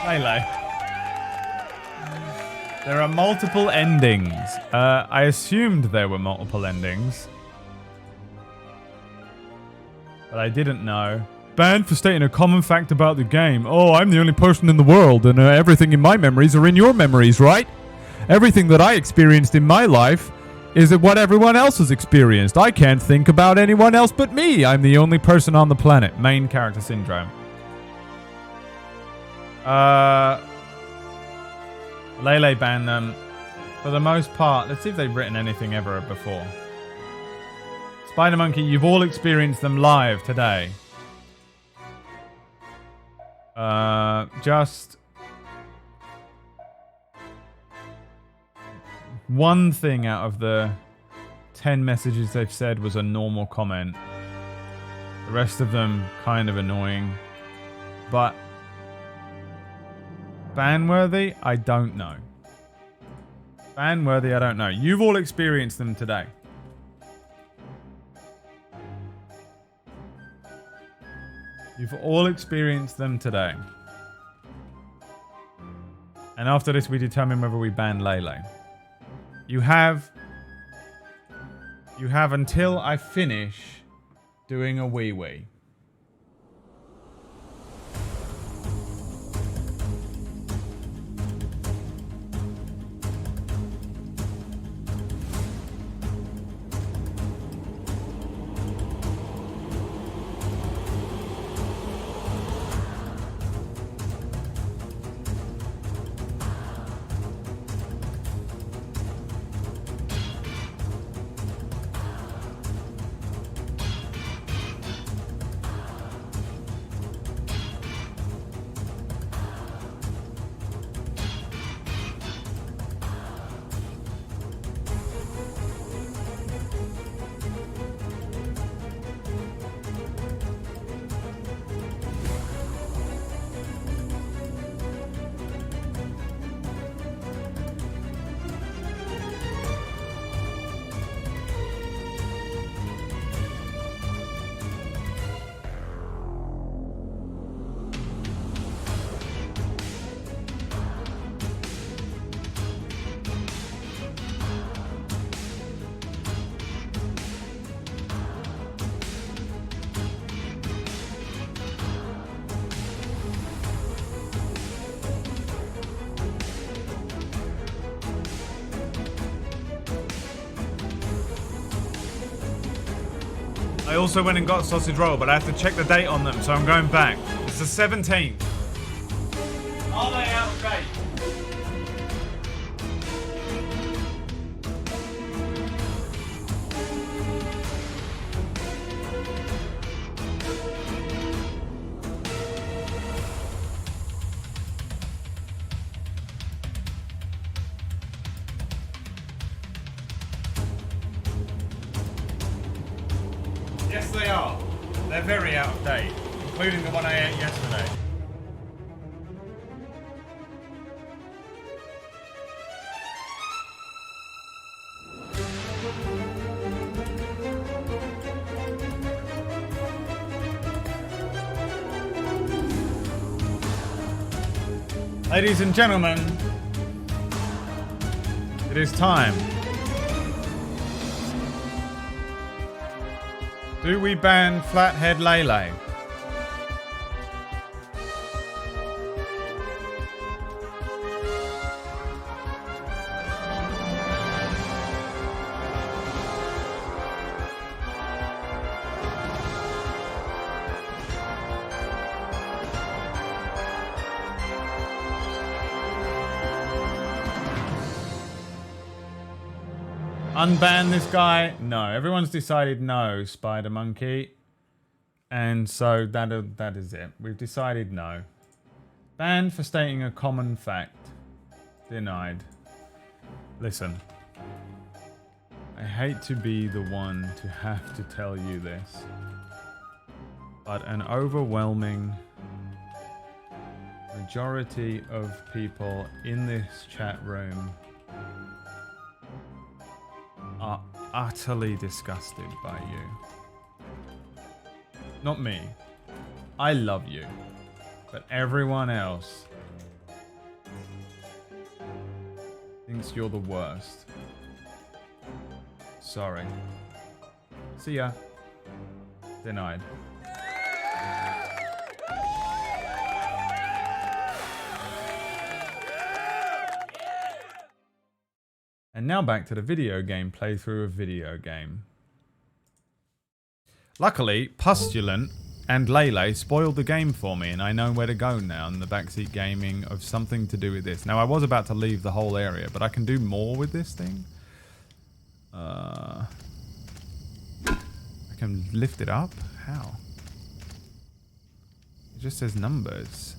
[SPEAKER 2] Lele. There are multiple endings. I assumed there were multiple endings. But I didn't know. Banned for stating a common fact about the game. Oh, I'm the only person in the world, and everything in my memories are in your memories, right? Everything that I experienced in my life is what everyone else has experienced. I can't think about anyone else but me. I'm the only person on the planet. Main character syndrome. Lele banned them. For the most part, let's see if they've written anything ever before. Spider Monkey, you've all experienced them live today. Just one thing out of the 10 messages they've said was a normal comment. The rest of them kind of annoying. But ban-worthy? I don't know. Ban-worthy? I don't know. You've all experienced them today. You've all experienced them today. And after this, we determine whether we ban Lele. You have until I finish doing a wee-wee. I also went and got a sausage roll, but I have to check the date on them, so I'm going back. It's the 17th. Are they out of date? Yes, they are. They're very out of date, including the one I ate yesterday. Ladies and gentlemen, it is time. Do we ban Flathead Lele? Unban this guy? No. Everyone's decided no, Spider Monkey. And so that is it. We've decided no. Banned for stating a common fact. Denied. Listen. I hate to be the one to have to tell you this. But an overwhelming majority of people in this chat room are utterly disgusted by you. Not me. I love you. But everyone else thinks you're the worst. Sorry. See ya. Denied. And now back to the video game playthrough of video game. Luckily, Pustulant and Lele spoiled the game for me, and I know where to go now in the backseat gaming of something to do with this. Now, I was about to leave the whole area, but I can do more with this thing. I can lift it up? How? It just says numbers.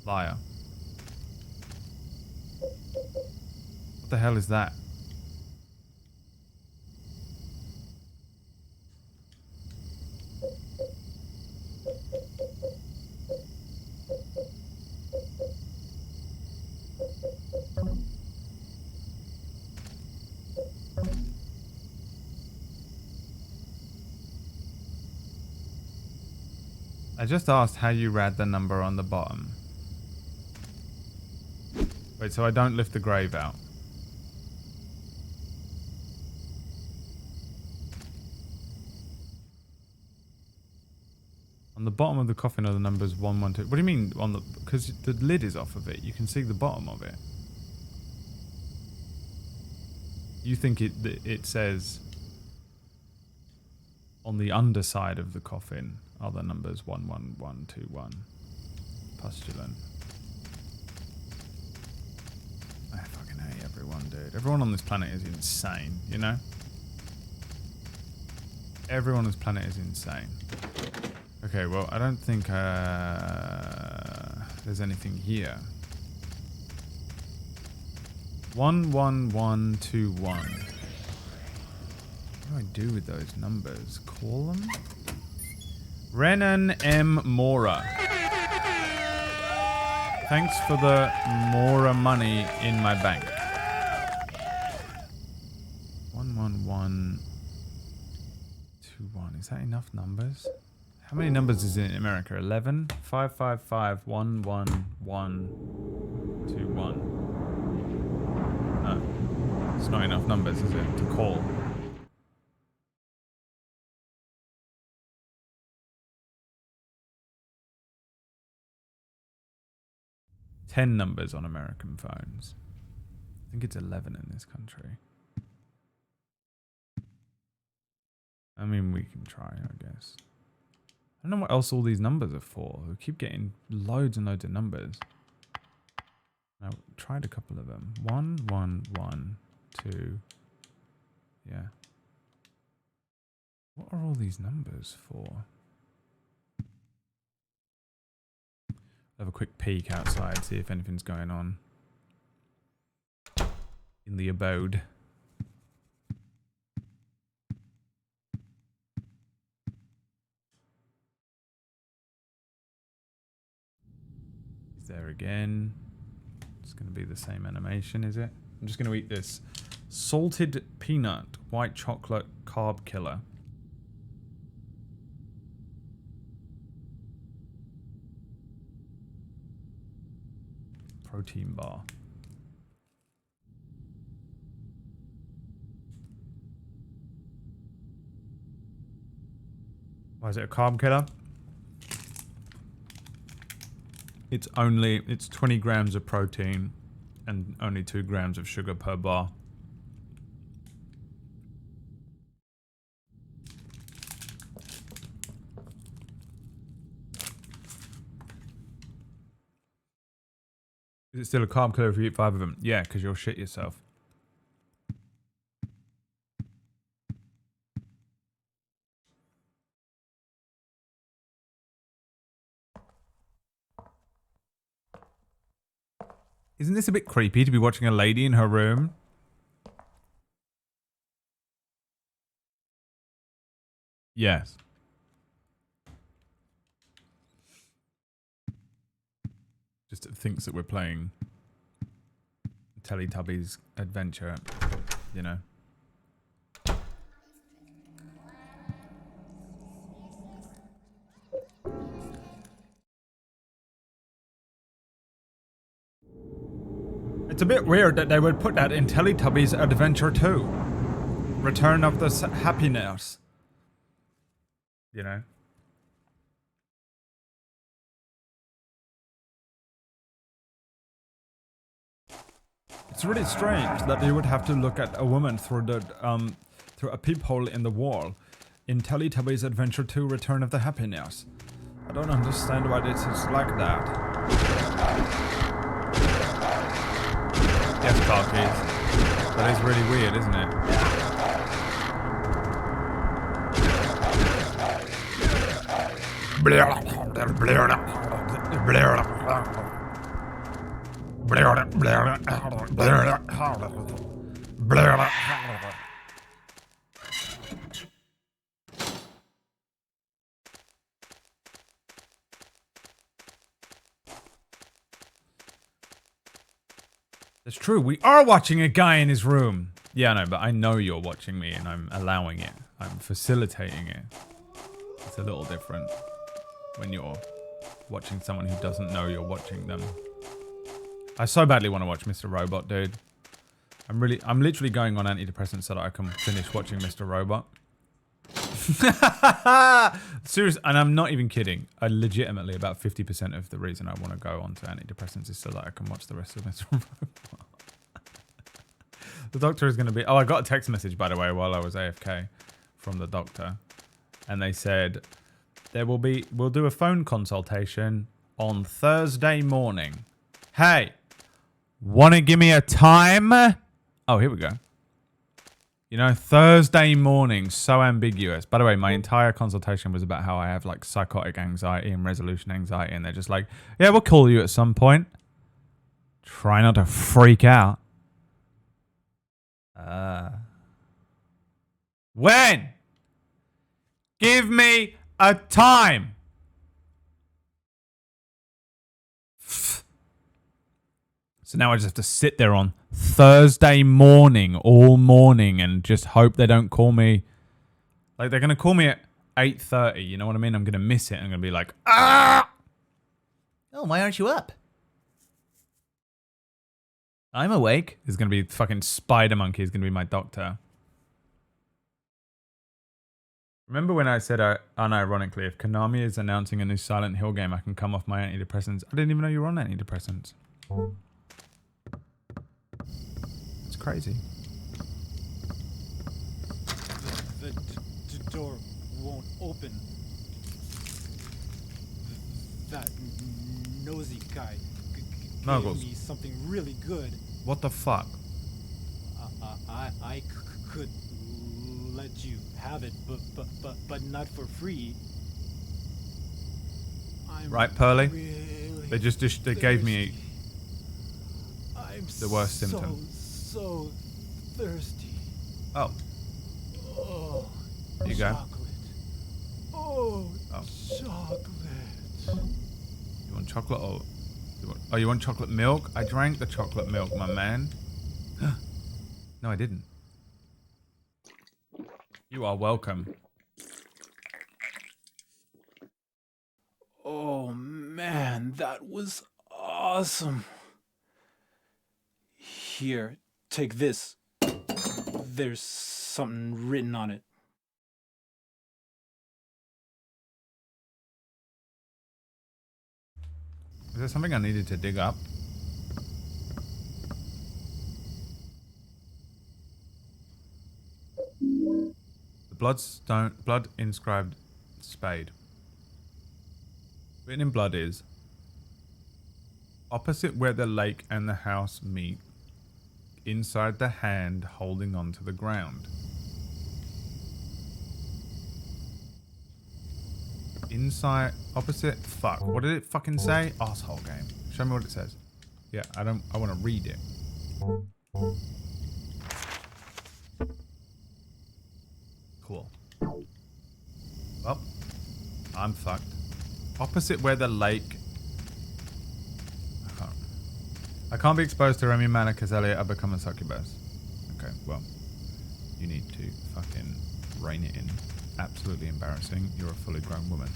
[SPEAKER 2] Liar. What the hell is that? I just asked how you read the number on the bottom. Wait, so I don't lift the grave out. On the bottom of the coffin are the numbers 112. What do you mean on the... Because the lid is off of it. You can see the bottom of it. You think it says... On the underside of the coffin are the numbers 11121. Pustulant. I fucking hate everyone, dude. Everyone on this planet is insane, you know? Everyone on this planet is insane. Okay, well, I don't think there's anything here. 11121. What do I do with those numbers? Call them? Renan M. Mora. Thanks for the Mora money in my bank. 11121. Is that enough numbers? How many numbers is it in America? 11? 555 11121. No. It's not enough numbers, is it? To call. Ten numbers on American phones. I think it's 11 in this country. I mean, we can try, I guess. I don't know what else all these numbers are for. We keep getting loads and loads of numbers. I tried a couple of them. 1, 1, 1, 2. Yeah. What are all these numbers for? Have a quick peek outside, see if anything's going on in the abode. He's there again. It's going to be the same animation, is it? I'm just going to eat this salted peanut white chocolate carb killer. Protein bar. Why is it a carb killer? It's 20 grams of protein and only 2 grams of sugar per bar. Is it still a carb killer if you eat 5 of them? Yeah, because you'll shit yourself. Isn't this a bit creepy to be watching a lady in her room? Yes. Just thinks that we're playing Teletubbies Adventure, you know. It's a bit weird that they would put that in Teletubbies Adventure 2. Return of the Happiness. You know? It's really strange that they would have to look at a woman through a peephole in the wall in Teletubbies Adventure 2 Return of the Happiness. I don't understand why this is like that. Yes, Clarkies. That is really weird, isn't it? It's true, we are watching a guy in his room. Yeah, no, but I know you're watching me and I'm allowing it. I'm facilitating it. It's a little different when you're watching someone who doesn't know you're watching them. I so badly want to watch Mr. Robot, dude. I'm literally going on antidepressants so that I can finish watching Mr. Robot. Seriously, and I'm not even kidding. I legitimately, about 50% of the reason I want to go on to antidepressants is so that I can watch the rest of Mr. Robot. The doctor is going to be... Oh, I got a text message, by the way, while I was AFK from the doctor. And they said, we'll do a phone consultation on Thursday morning. Hey, want to give me a time? Oh, here we go. You know, Thursday morning, so ambiguous. By the way, my entire consultation was about how I have like psychotic anxiety and resolution anxiety. And they're just like, yeah, we'll call you at some point. Try not to freak out. When? Give me a time. So now I just have to sit there on Thursday morning, all morning, and just hope they don't call me. Like, they're going to call me at 8:30, you know what I mean? I'm going to miss it. I'm going to be like, ah!
[SPEAKER 4] Oh, why aren't you up?
[SPEAKER 2] I'm awake. It's going to be fucking Spider Monkey is going to be my doctor. Remember when I said, unironically, if Konami is announcing a new Silent Hill game, I can come off my antidepressants? I didn't even know you were on antidepressants. It's crazy.
[SPEAKER 3] The door won't open. That nosy guy gave me something really good.
[SPEAKER 2] What the fuck?
[SPEAKER 3] I could let you have it, but not for free. I'm
[SPEAKER 2] Right, Pearly?
[SPEAKER 3] Really
[SPEAKER 2] They gave me
[SPEAKER 3] I'm
[SPEAKER 2] the worst symptom.
[SPEAKER 3] So thirsty.
[SPEAKER 2] Oh,
[SPEAKER 3] Oh,
[SPEAKER 2] here you go.
[SPEAKER 3] chocolate. Oh, chocolate.
[SPEAKER 2] You want chocolate or... you want chocolate milk? I drank the chocolate milk, my man. No, I didn't. You are welcome.
[SPEAKER 3] Oh man, that was awesome. Here, take this. There's something written on it.
[SPEAKER 2] Is there something I needed to dig up? The blood inscribed spade. Written in blood is Opposite where the lake and the house meet. Inside the hand holding onto the ground. Inside, opposite, fuck. What did it fucking say? Asshole game. Show me what it says. Yeah, I want to read it. Cool. Well, I'm fucked. Opposite where the lake... I can't be exposed to Remy Manor because Elliot, I've become a succubus. Okay, well, you need to fucking rein it in. Absolutely embarrassing. You're a fully grown woman.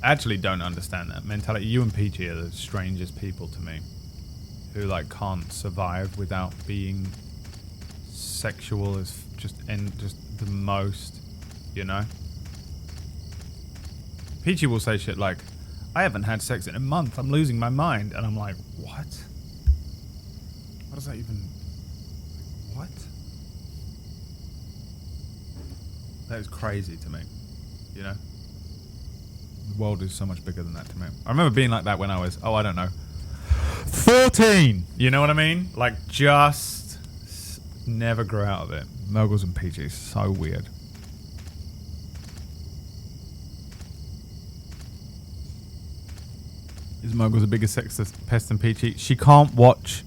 [SPEAKER 2] I actually don't understand that mentality. You and Peachy are the strangest people to me. Who, like, can't survive without being sexual as just the most, you know? Peachy will say shit like, I haven't had sex in a month. I'm losing my mind. And I'm like, what? What does that even... What? That is crazy to me. You know? The world is so much bigger than that to me. I remember being like that when I was, oh, I don't know, 14! You know what I mean? Like, just never grew out of it. Moguls and PGs, so weird. Is Moguls a bigger sex pest than Peachy? She can't watch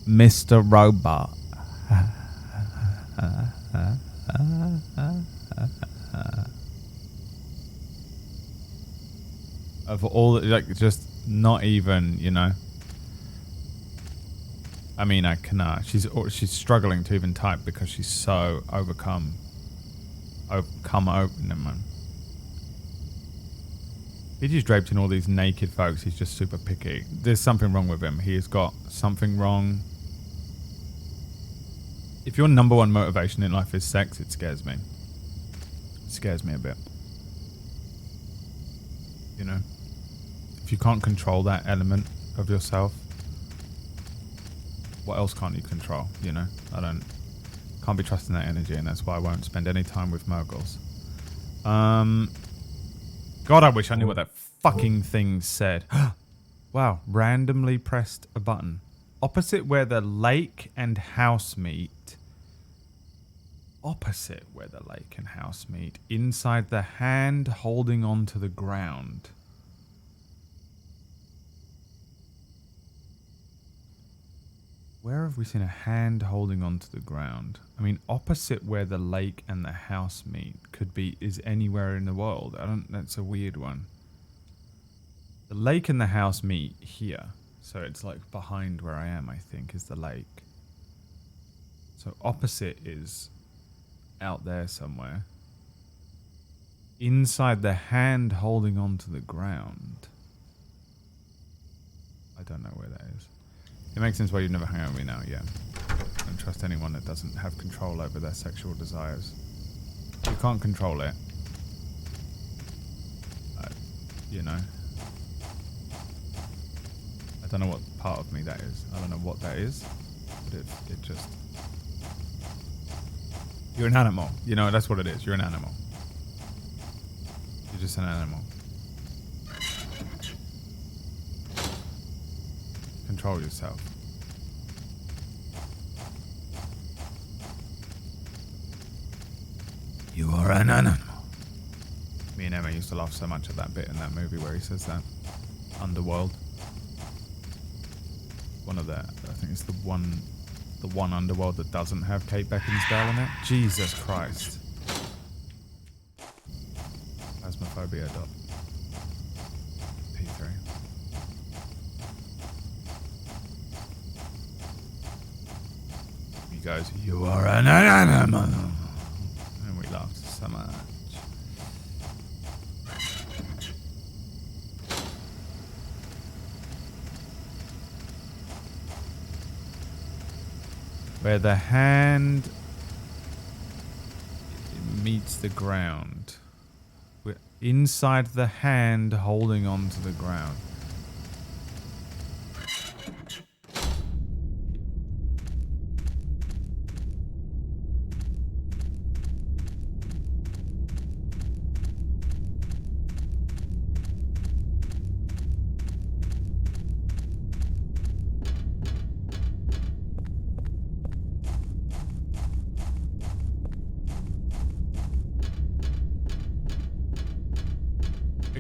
[SPEAKER 2] Mr. Robot. Of all, like, just not even, you know. I mean, I cannot. She's struggling to even type because she's so overcome. Never mind. He's draped in all these naked folks. He's just super picky. There's something wrong with him. He has got something wrong. If your number one motivation in life is sex, it scares me. It scares me a bit. You know? If you can't control that element of yourself, what else can't you control? You know? Can't be trusting that energy, and that's why I won't spend any time with Moguls. God, I wish I knew what that fucking thing said. Wow, randomly pressed a button. Opposite where the lake and house meet. Opposite where the lake and house meet. Inside the hand holding onto the ground. Where have we seen a hand holding onto the ground? I mean, opposite where the lake and the house meet is anywhere in the world. That's a weird one. The lake and the house meet here. So it's like behind where I am, I think, is the lake. So opposite is out there somewhere. Inside the hand holding onto the ground. I don't know where that is. It makes sense why you'd never hang out with me now, yeah. Don't trust anyone that doesn't have control over their sexual desires. You can't control it. You know. I don't know what part of me that is. I don't know what that is. But it just... You're an animal. You know, that's what it is. You're an animal. You're just an animal. Control yourself. You are an animal. Me and Emma used to laugh so much at that bit in that movie where he says that. Underworld. One of the, I think it's the one Underworld that doesn't have Kate Beckinsale in it. Jesus Christ. Phasmophobia. P3. He goes, you are an animal. And we laughed so much. Where the hand meets the ground. We're inside the hand holding on to the ground.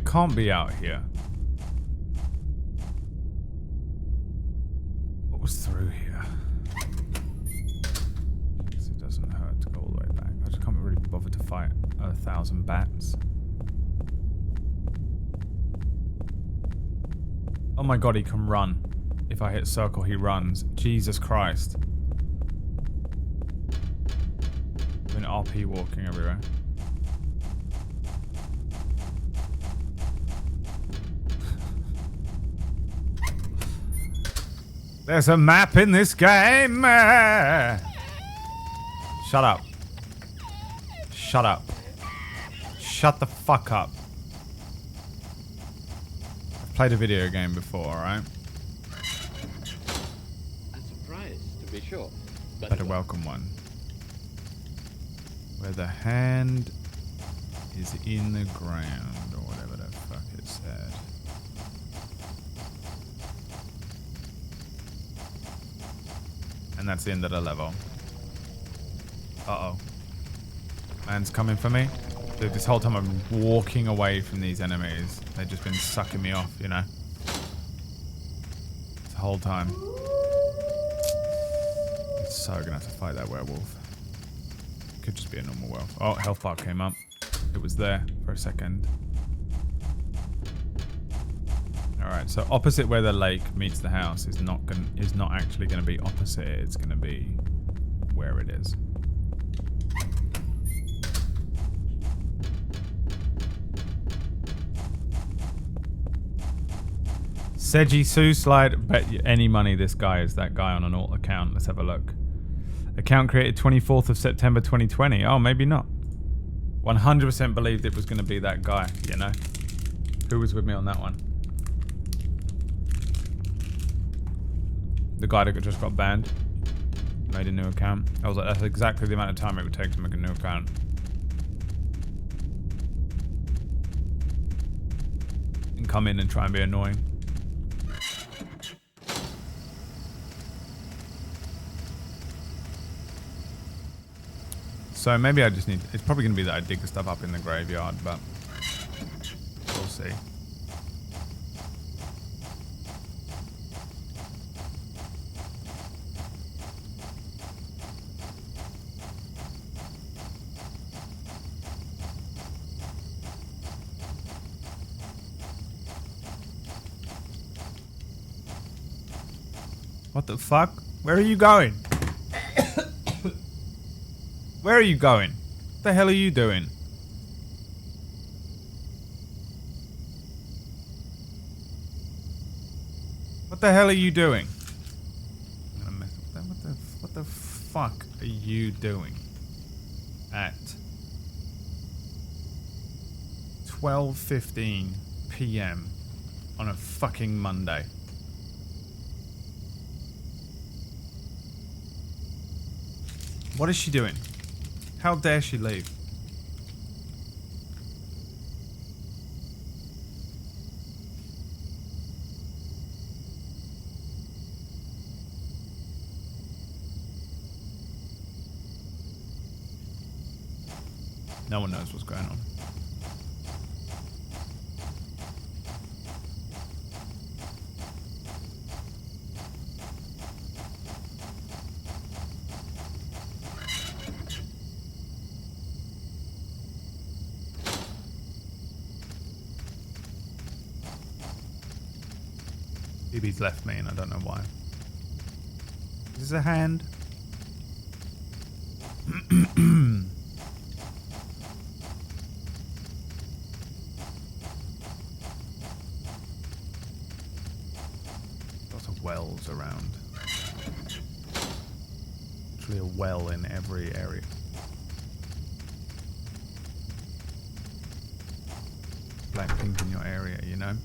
[SPEAKER 2] can't be out here. What was through here? It doesn't hurt to go all the way back. I just can't really be bothered to fight 1,000 bats. Oh my god, he can run. If I hit circle, he runs. Jesus Christ. I've been RP walking everywhere. There's a map in this game. Shut up. Shut up. Shut the fuck up. I've played a video game before, alright?
[SPEAKER 5] A surprise, to be sure.
[SPEAKER 2] But a welcome one. Where the hand is in the ground, or whatever the fuck it said. And that's the end of the level. Uh-oh. Man's coming for me. Dude, this whole time I'm walking away from these enemies. They've just been sucking me off, you know? This whole time. I'm so gonna have to fight that werewolf. Could just be a normal werewolf. Oh, health bar came up. It was there for a second. Alright, so opposite where the lake meets the house is not actually gonna be opposite, it's gonna be where it is. Seji Sue slide. Bet you any money this guy is that guy on an alt account. Let's have a look. Account created 24th of September 2020. Oh, maybe not. 100% believed it was going to be that guy, you know? Who was with me on that one? The guy that just got banned. Made a new account. I was like, that's exactly the amount of time it would take to make a new account. And come in and try and be annoying. So maybe I just need... It's probably going to be that I dig the stuff up in the graveyard, but... We'll see. What the fuck? Where are you going? Where are you going? What the hell are you doing? What the hell are you doing? I'm gonna mess with that. What the fuck are you doing at 12:15 p.m. on a fucking Monday? What is she doing? How dare she leave? No one knows what's going on. BB's left me and I don't know why. Is this a hand? Lots of wells around. Actually a well in every area. Black pink in your area, you know?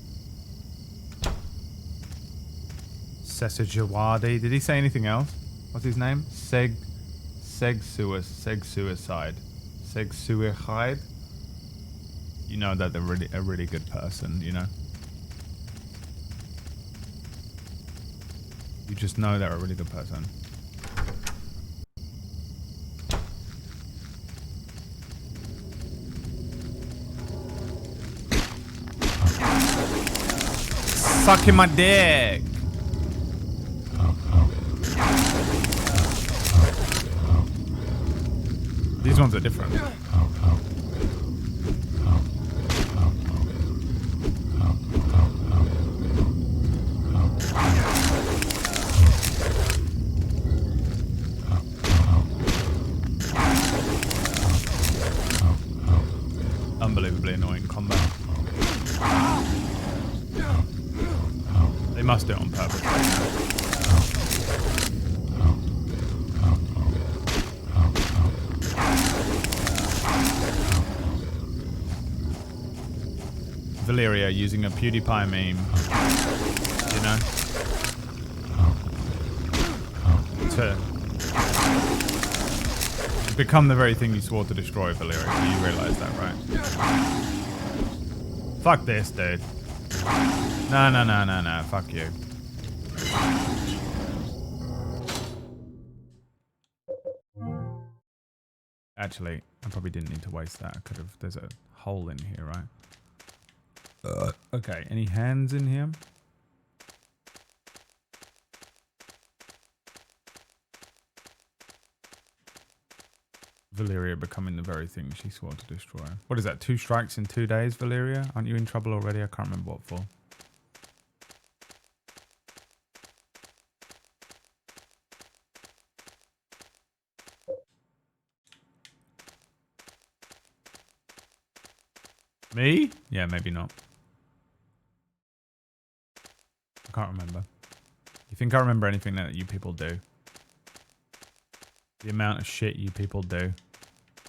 [SPEAKER 2] Sessa Jawadi. Did he say anything else? What's his name? Seg Suicide. You know that they're a really good person, you know? You just know they're a really good person. sucking my dick. These ones are different. Unbelievably annoying combat. They must do it on purpose. Valeria using a PewDiePie meme, you know, to become the very thing you swore to destroy, Valeria. You realize that, right? Fuck this, dude. No. Fuck you. Actually, I probably didn't need to waste that. I could have. There's a hole in here, right? Okay, any hands in here? Valeria becoming the very thing she swore to destroy. What is that? 2 strikes in 2 days, Valeria? Aren't you in trouble already? I can't remember what for. Me? Yeah, maybe not. I can't remember. You think I remember anything that you people do? The amount of shit you people do.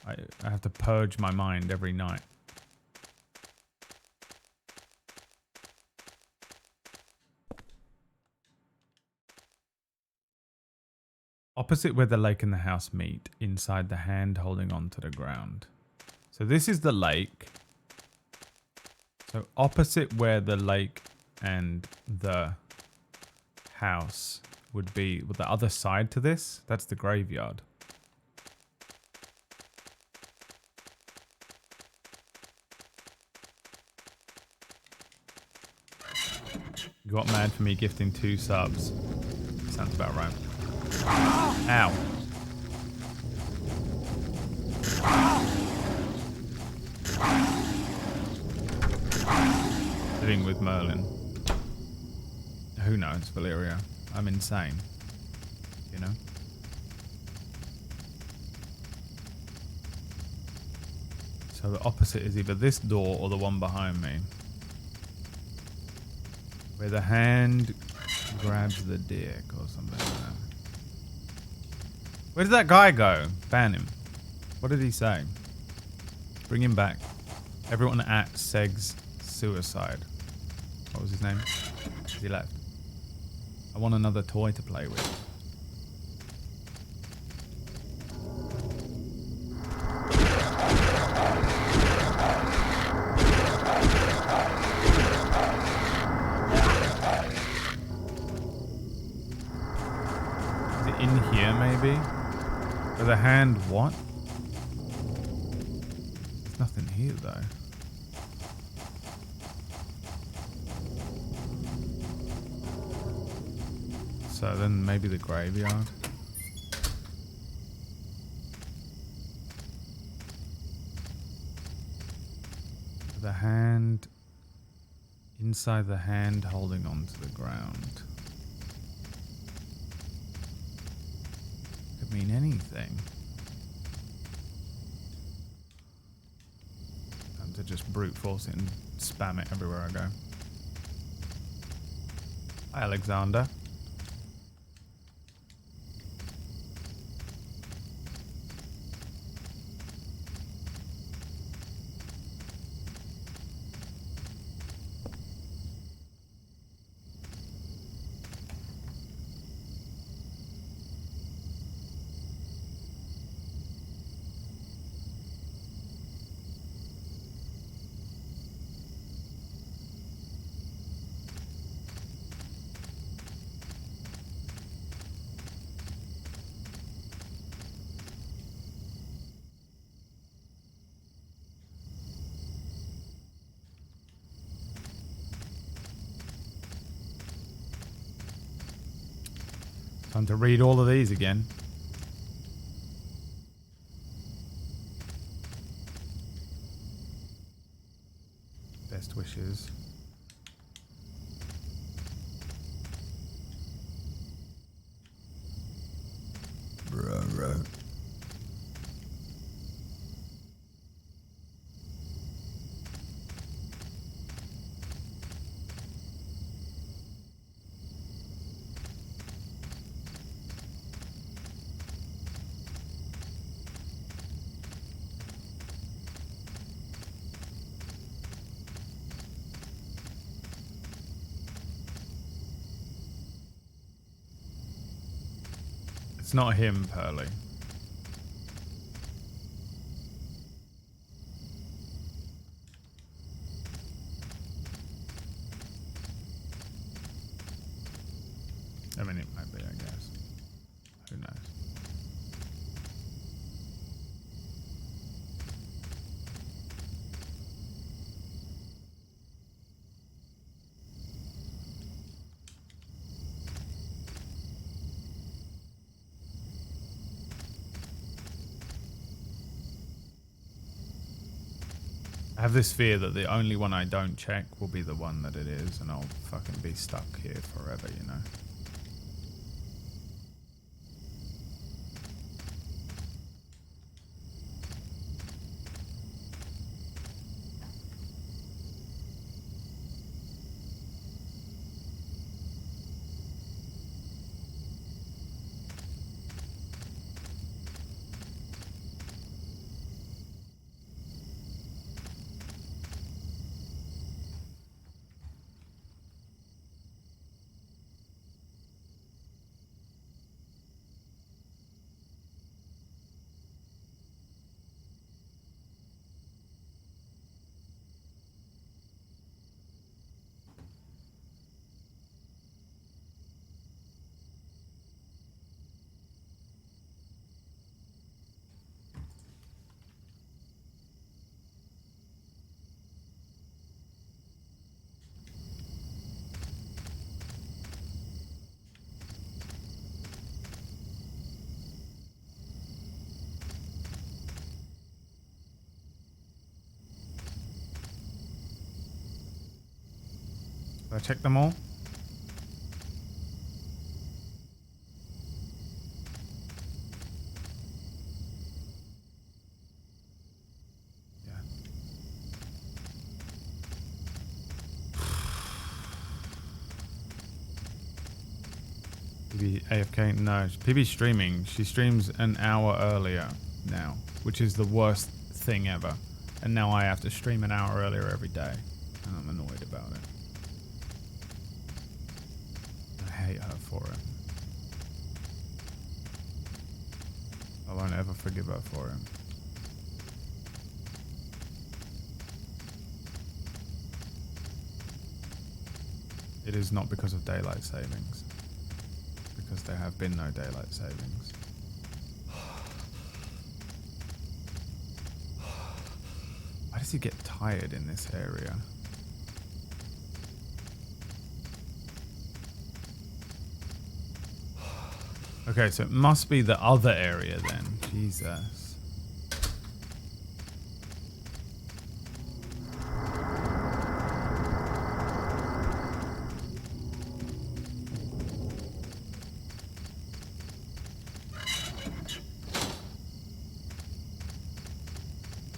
[SPEAKER 2] I have to purge my mind every night. Opposite where the lake and the house meet, inside the hand holding on to the ground. So this is the lake. So opposite where the lake and the house would be, with the other side to this, that's the graveyard. You got mad for me gifting 2 subs. Sounds about right. Ow. Living with Merlin. Who knows, Valeria? I'm insane. You know? So the opposite is either this door or the one behind me. Where the hand grabs the dick or something like that. Where did that guy go? Ban him. What did he say? Bring him back. Everyone at Seg's suicide. What was his name? He left. I want another toy to play with. Is it in here maybe? With a hand what? There's nothing here though. So then maybe the graveyard. The hand, inside the hand holding onto the ground. Could mean anything. Time to just brute force it and spam it everywhere I go. Hi, Alexander. Time to read all of these again. Best wishes. It's not him, Pearly. I mean, it might be, I guess. Who knows? I have this fear that the only one I don't check will be the one that it is, and I'll fucking be stuck here forever, you know? Did I check them all? Yeah. PB AFK? No, PB streaming. She streams an hour earlier now, which is the worst thing ever. And now I have to stream an hour earlier every day. And I'm annoyed about it. I hate her for it. I won't ever forgive her for it. It is not because of daylight savings. Because there have been no daylight savings. Why does he get tired in this area? Okay, so it must be the other area then. Jesus.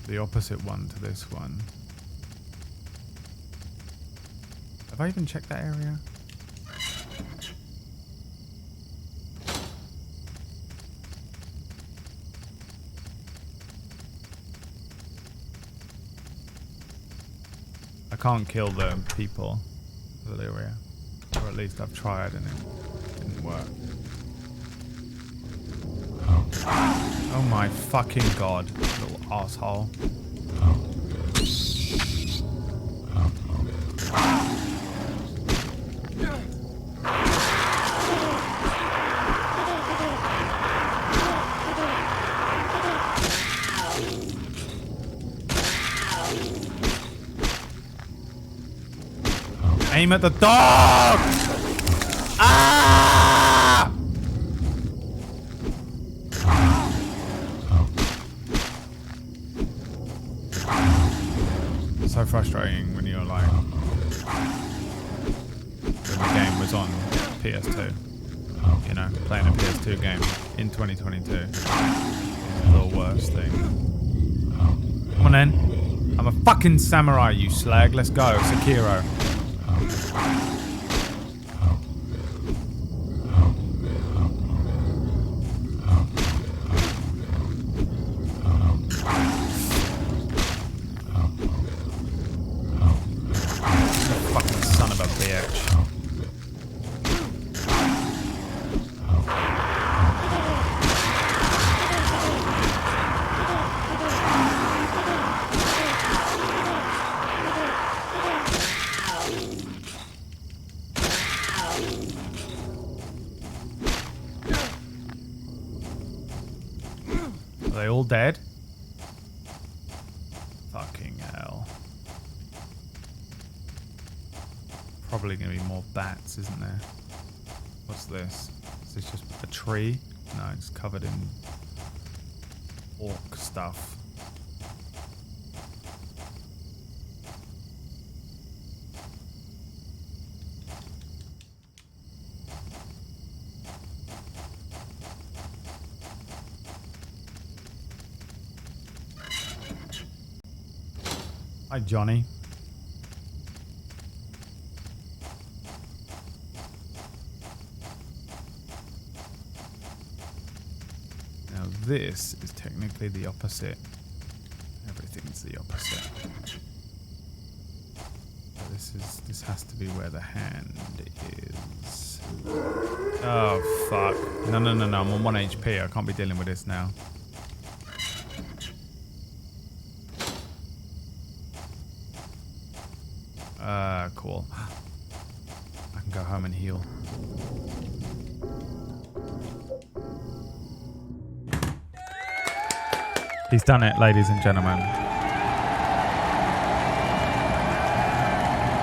[SPEAKER 2] The opposite one to this one. Have I even checked that area? I can't kill the people of the area. Or at least I've tried and it didn't work. Oh my fucking god, little asshole. Aim at the dog! Ah! so frustrating when you're like, when the game was on PS2. You know, playing a PS2 game in 2022 is the worst thing. Come on then. I'm a fucking samurai, you slag. Let's go, Sekiro. Fucking son of a bitch. Are they all dead? Fucking hell. Probably going to be more bats, isn't there? What's this? Is this just a tree? No, it's covered in orc stuff. Hi, Johnny. Now this is technically the opposite. Everything's the opposite. So this has to be where the hand is. Oh fuck. No, I'm on 1 HP. I can't be dealing with this now. Cool. I can go home and heal. He's done it, ladies and gentlemen.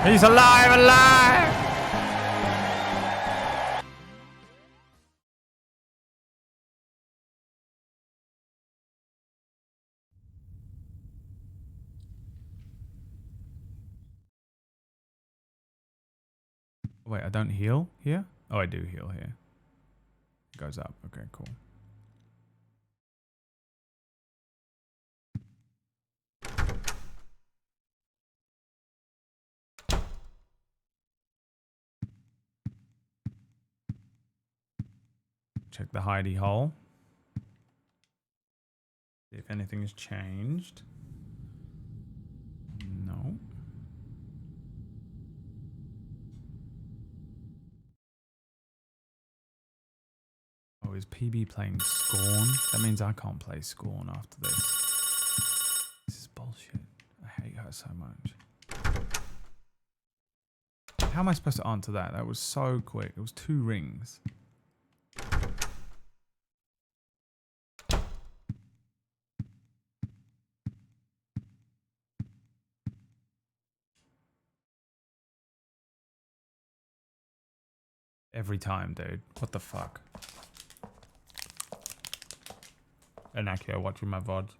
[SPEAKER 2] He's alive, alive! Wait, I don't heal here? Oh, I do heal here. It goes up. Okay, cool. Check the hidey hole. See if anything has changed. No. Oh, is PB playing Scorn? That means I can't play Scorn after this. This is bullshit. I hate her so much. How am I supposed to answer that? That was so quick. It was 2 rings. Every time, dude. What the fuck? And Akio watching my VODs.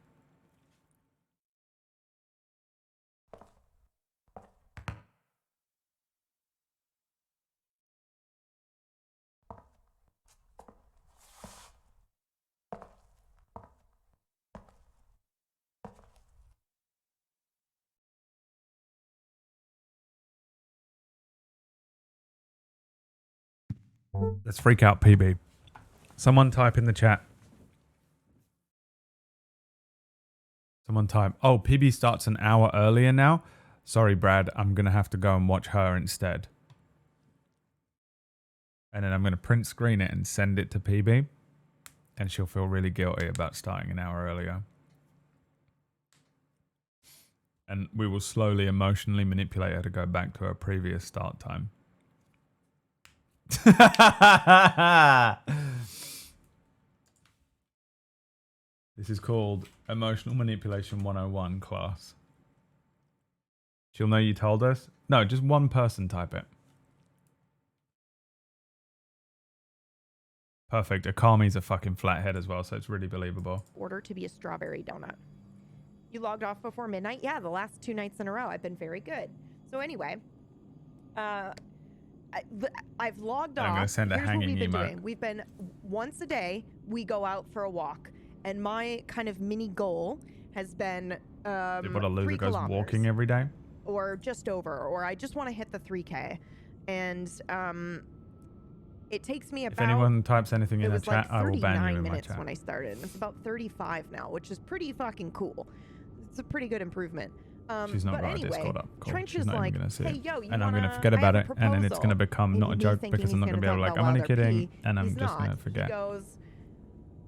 [SPEAKER 2] Let's freak out PB. Someone type in the chat. Someone type. Oh, PB starts an hour earlier now. Sorry, Brad. I'm going to have to go and watch her instead. And then I'm going to print screen it and send it to PB. And she'll feel really guilty about starting an hour earlier. And we will slowly emotionally manipulate her to go back to her previous start time. This is called Emotional Manipulation 101 class. She'll know you told us? No, just one person type it. Perfect. Akami's a fucking flathead as well, so it's really believable.
[SPEAKER 6] Order to be a strawberry donut. You logged off before midnight? Yeah, the last 2 nights in a row. I've been very good. So anyway, I've logged off.
[SPEAKER 2] I'm gonna send a
[SPEAKER 6] Here's what
[SPEAKER 2] hanging
[SPEAKER 6] we've been
[SPEAKER 2] emote.
[SPEAKER 6] doing. We've been once a day. We go out for a walk, and my kind of mini goal has been
[SPEAKER 2] What a loser
[SPEAKER 6] 3
[SPEAKER 2] goes
[SPEAKER 6] kilometers,
[SPEAKER 2] walking every day.
[SPEAKER 6] or just over, or I just want to hit the 3K, and it takes me about.
[SPEAKER 2] If anyone types anything
[SPEAKER 6] It
[SPEAKER 2] in the
[SPEAKER 6] was like
[SPEAKER 2] chat, I will ban
[SPEAKER 6] 39
[SPEAKER 2] you in my
[SPEAKER 6] minutes
[SPEAKER 2] chat.
[SPEAKER 6] when I started. It's about 35 now, which is pretty fucking cool. It's a pretty good improvement.
[SPEAKER 2] She's not
[SPEAKER 6] but
[SPEAKER 2] got
[SPEAKER 6] anyway,
[SPEAKER 2] a Discord up. Cool.
[SPEAKER 6] Trench
[SPEAKER 2] She's
[SPEAKER 6] is
[SPEAKER 2] not
[SPEAKER 6] like,
[SPEAKER 2] even gonna see
[SPEAKER 6] hey,
[SPEAKER 2] it.
[SPEAKER 6] yo, you
[SPEAKER 2] And I'm gonna
[SPEAKER 6] wanna-
[SPEAKER 2] forget
[SPEAKER 6] I
[SPEAKER 2] about
[SPEAKER 6] have
[SPEAKER 2] it,
[SPEAKER 6] a
[SPEAKER 2] and then it's gonna
[SPEAKER 6] proposal.
[SPEAKER 2] become
[SPEAKER 6] And
[SPEAKER 2] not a
[SPEAKER 6] he'd be
[SPEAKER 2] joke
[SPEAKER 6] thinking
[SPEAKER 2] because I'm
[SPEAKER 6] he's
[SPEAKER 2] not gonna be able to
[SPEAKER 6] gonna
[SPEAKER 2] like,
[SPEAKER 6] talk
[SPEAKER 2] I'm only
[SPEAKER 6] about LRP.
[SPEAKER 2] kidding, and I'm
[SPEAKER 6] He's
[SPEAKER 2] just gonna
[SPEAKER 6] not.
[SPEAKER 2] forget.
[SPEAKER 6] He goes,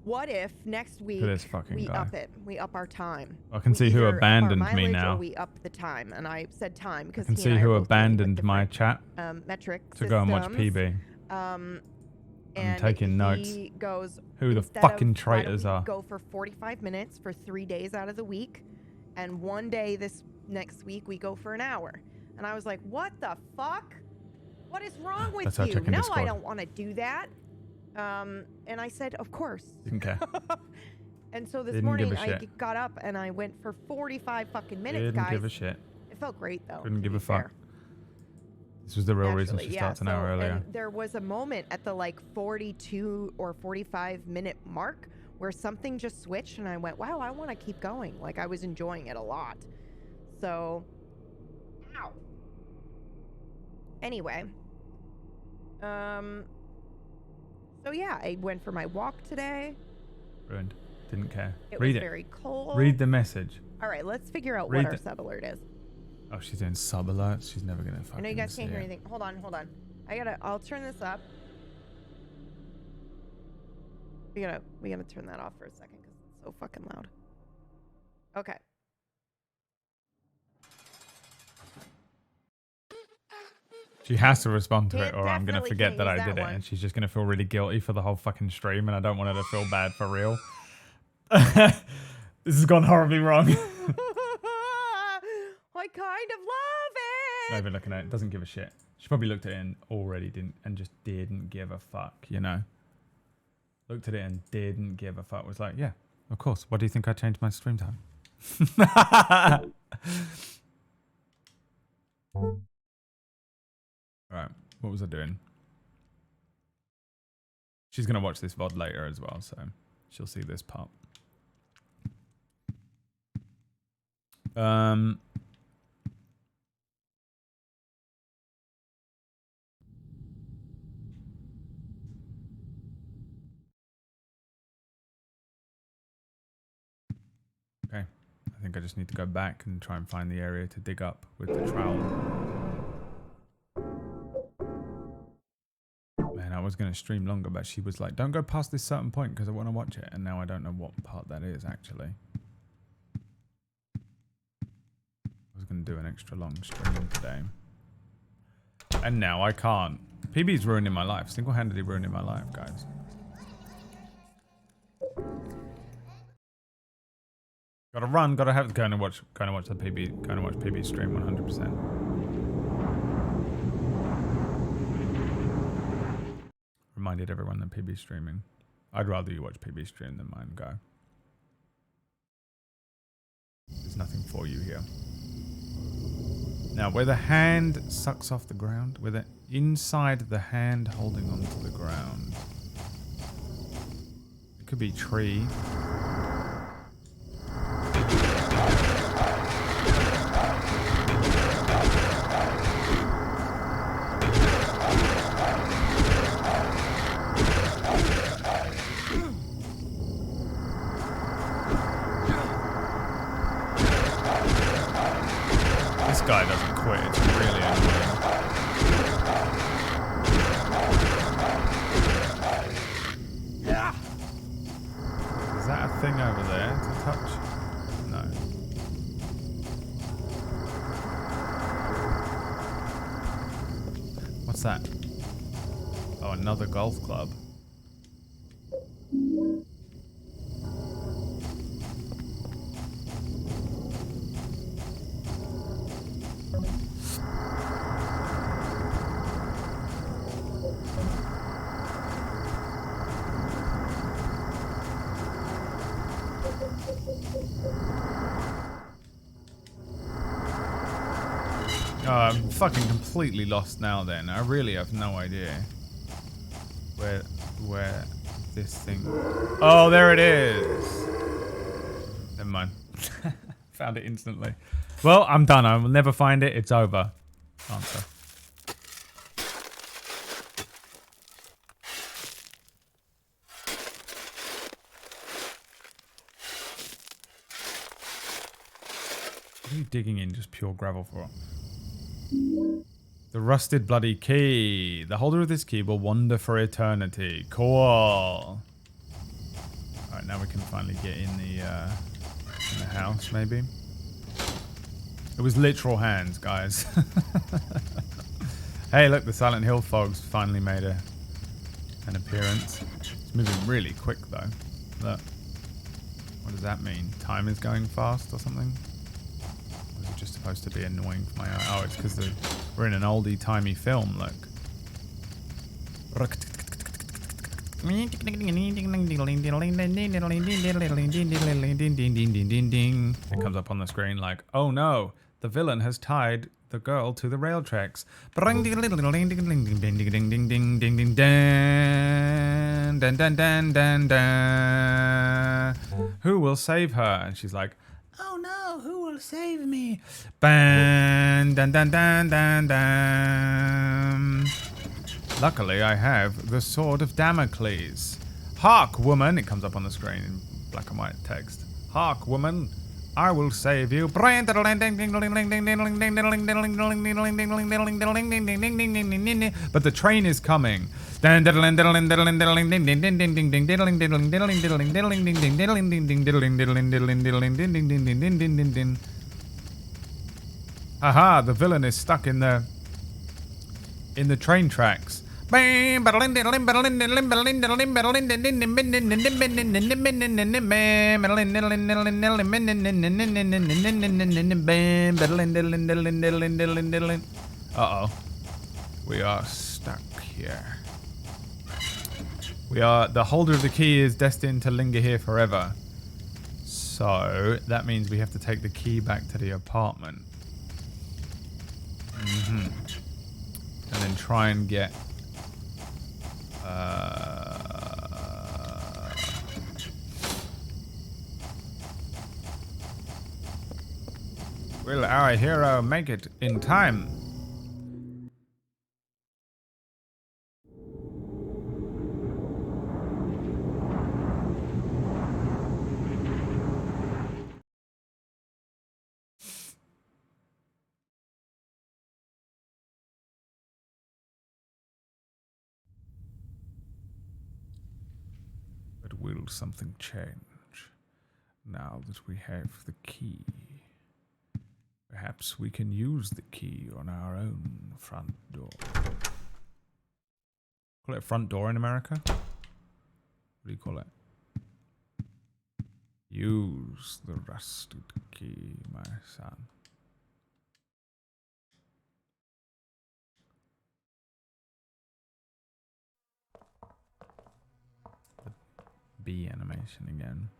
[SPEAKER 6] what if next week
[SPEAKER 2] this fucking
[SPEAKER 6] we
[SPEAKER 2] guy.
[SPEAKER 6] up it? We up our time.
[SPEAKER 2] I can
[SPEAKER 6] We
[SPEAKER 2] see who
[SPEAKER 6] either up our
[SPEAKER 2] abandoned me
[SPEAKER 6] mileage or
[SPEAKER 2] now.
[SPEAKER 6] we up the time, and I said time
[SPEAKER 2] I
[SPEAKER 6] because
[SPEAKER 2] can see who abandoned my chat
[SPEAKER 6] metric
[SPEAKER 2] to go and watch
[SPEAKER 6] systems.
[SPEAKER 2] PB.
[SPEAKER 6] And
[SPEAKER 2] taking notes.
[SPEAKER 6] he goes,
[SPEAKER 2] Who the
[SPEAKER 6] "Instead
[SPEAKER 2] fucking
[SPEAKER 6] of, why don't
[SPEAKER 2] traitors
[SPEAKER 6] we
[SPEAKER 2] are."
[SPEAKER 6] Go for 45 minutes for 3 days out of the week, and one day this next week we go for an hour." And I was like, "What the fuck? What is wrong with
[SPEAKER 2] That's our
[SPEAKER 6] you?
[SPEAKER 2] check in
[SPEAKER 6] No, I
[SPEAKER 2] Discord.
[SPEAKER 6] don't want to do that." And I said, "Of course."
[SPEAKER 2] Didn't care.
[SPEAKER 6] And so this
[SPEAKER 2] Didn't
[SPEAKER 6] morning
[SPEAKER 2] give a
[SPEAKER 6] I
[SPEAKER 2] shit.
[SPEAKER 6] got up and I went for 45 fucking minutes,
[SPEAKER 2] Didn't
[SPEAKER 6] guys.
[SPEAKER 2] give a shit.
[SPEAKER 6] It felt great though.
[SPEAKER 2] Couldn't
[SPEAKER 6] to
[SPEAKER 2] give
[SPEAKER 6] be
[SPEAKER 2] a fuck.
[SPEAKER 6] fair.
[SPEAKER 2] This was the real reason
[SPEAKER 6] Naturally,
[SPEAKER 2] she
[SPEAKER 6] yeah,
[SPEAKER 2] starts an hour earlier.
[SPEAKER 6] And there was a moment at the like 42 or 45 minute mark where something just switched and I went, wow, I want to keep going. Like I was enjoying it a lot. So, ow. Anyway, so yeah, I went for my walk today.
[SPEAKER 2] Ruined. Didn't care.
[SPEAKER 6] It
[SPEAKER 2] Read
[SPEAKER 6] was
[SPEAKER 2] it.
[SPEAKER 6] very cold.
[SPEAKER 2] Read the message.
[SPEAKER 6] All right, let's figure out
[SPEAKER 2] Read
[SPEAKER 6] what our
[SPEAKER 2] the-
[SPEAKER 6] sub alert is.
[SPEAKER 2] Oh, she's doing sub alerts. She's never gonna fucking
[SPEAKER 6] I know you guys
[SPEAKER 2] see
[SPEAKER 6] can't hear
[SPEAKER 2] it.
[SPEAKER 6] anything. Hold on. I'll turn this up. We gotta turn that off for a second because it's so fucking loud. Okay.
[SPEAKER 2] She has to respond to it,
[SPEAKER 6] Can't-
[SPEAKER 2] or I'm gonna
[SPEAKER 6] definitely
[SPEAKER 2] forget
[SPEAKER 6] can't
[SPEAKER 2] that I
[SPEAKER 6] use
[SPEAKER 2] did
[SPEAKER 6] that
[SPEAKER 2] it,
[SPEAKER 6] one.
[SPEAKER 2] and she's just gonna feel really guilty for the whole fucking stream, and I don't want her to feel bad for real. This has gone horribly wrong.
[SPEAKER 6] I kind of love it.
[SPEAKER 2] Not even looking at it. Doesn't give a shit. She probably looked at it and already didn't, and just didn't give a fuck, you know? Looked at it and didn't give a fuck. Was like, yeah, of course. What do you think I changed my stream time? Right. What was I doing? She's going to watch this VOD later as well, so she'll see this part. Okay. I think I just need to go back and try and find the area to dig up with the trowel. Man, I was going to stream longer, but she was like, don't go past this certain point because I want to watch it. And now I don't know what part that is, actually. I was going to do an extra long stream today. And now I can't. PB's ruining my life. Single-handedly ruining my life, guys. Gotta run, gotta have going to watch the PB, going to watch PB stream 100%. Reminded everyone that PB streaming. I'd rather you watch PB stream than mine go. There's nothing for you here. Now, where the hand sucks off the ground, where the inside the hand holding onto the ground. It could be tree. This guy doesn't quit. It's really annoying. Is that a thing over there to touch? No. What's that? Oh, another golf club. Oh, I'm fucking completely lost now then. I really have no idea where this thing... Oh, there it is. Never mind. Found it instantly. Well, I'm done. I will never find it. It's over. Answer. What are you digging in just pure gravel for? The rusted bloody key. The holder of this key will wander for eternity. Cool. Alright, now we can finally get in the house, maybe. It was literal hands, guys. Hey, look, the Silent Hill fog's finally made an appearance. It's moving really quick, though. Look. What does that mean? Time is going fast or something? Or is it just supposed to be annoying for my eye? Oh, it's because we're in an oldie-timey film, look. It comes up on the screen like, oh no, the villain has tied the girl to the rail tracks. Who will save her? And she's like, oh no, who will save me? Ban, dan, dan, dan, dan, dan. Luckily, I have the Sword of Damocles. Hark, woman! It comes up on the screen in black and white text. Hark, woman! I will save you. But the train is coming. Aha! The villain is stuck in the train tracks. Bam! Uh-oh. We are stuck here. The holder of the key is destined to linger here forever. So, that means we have to take the key back to the apartment. And then try and get... Will our hero make it in time? But will something change now that we have the key? Perhaps we can use the key on our own front door. Call it front door in America? What do you call it? Use the rusted key, my son. The bee animation again.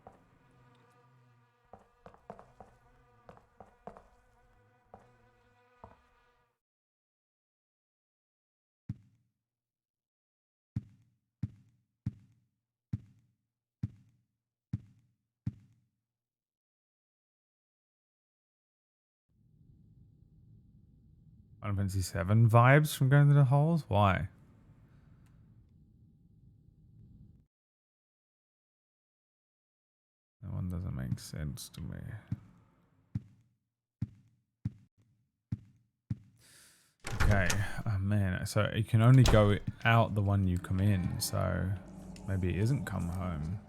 [SPEAKER 2] Final Fantasy VII vibes from going to the holes? Why? That one doesn't make sense to me. Okay. Oh man. So you can only go out the one you come in. So maybe it isn't come home.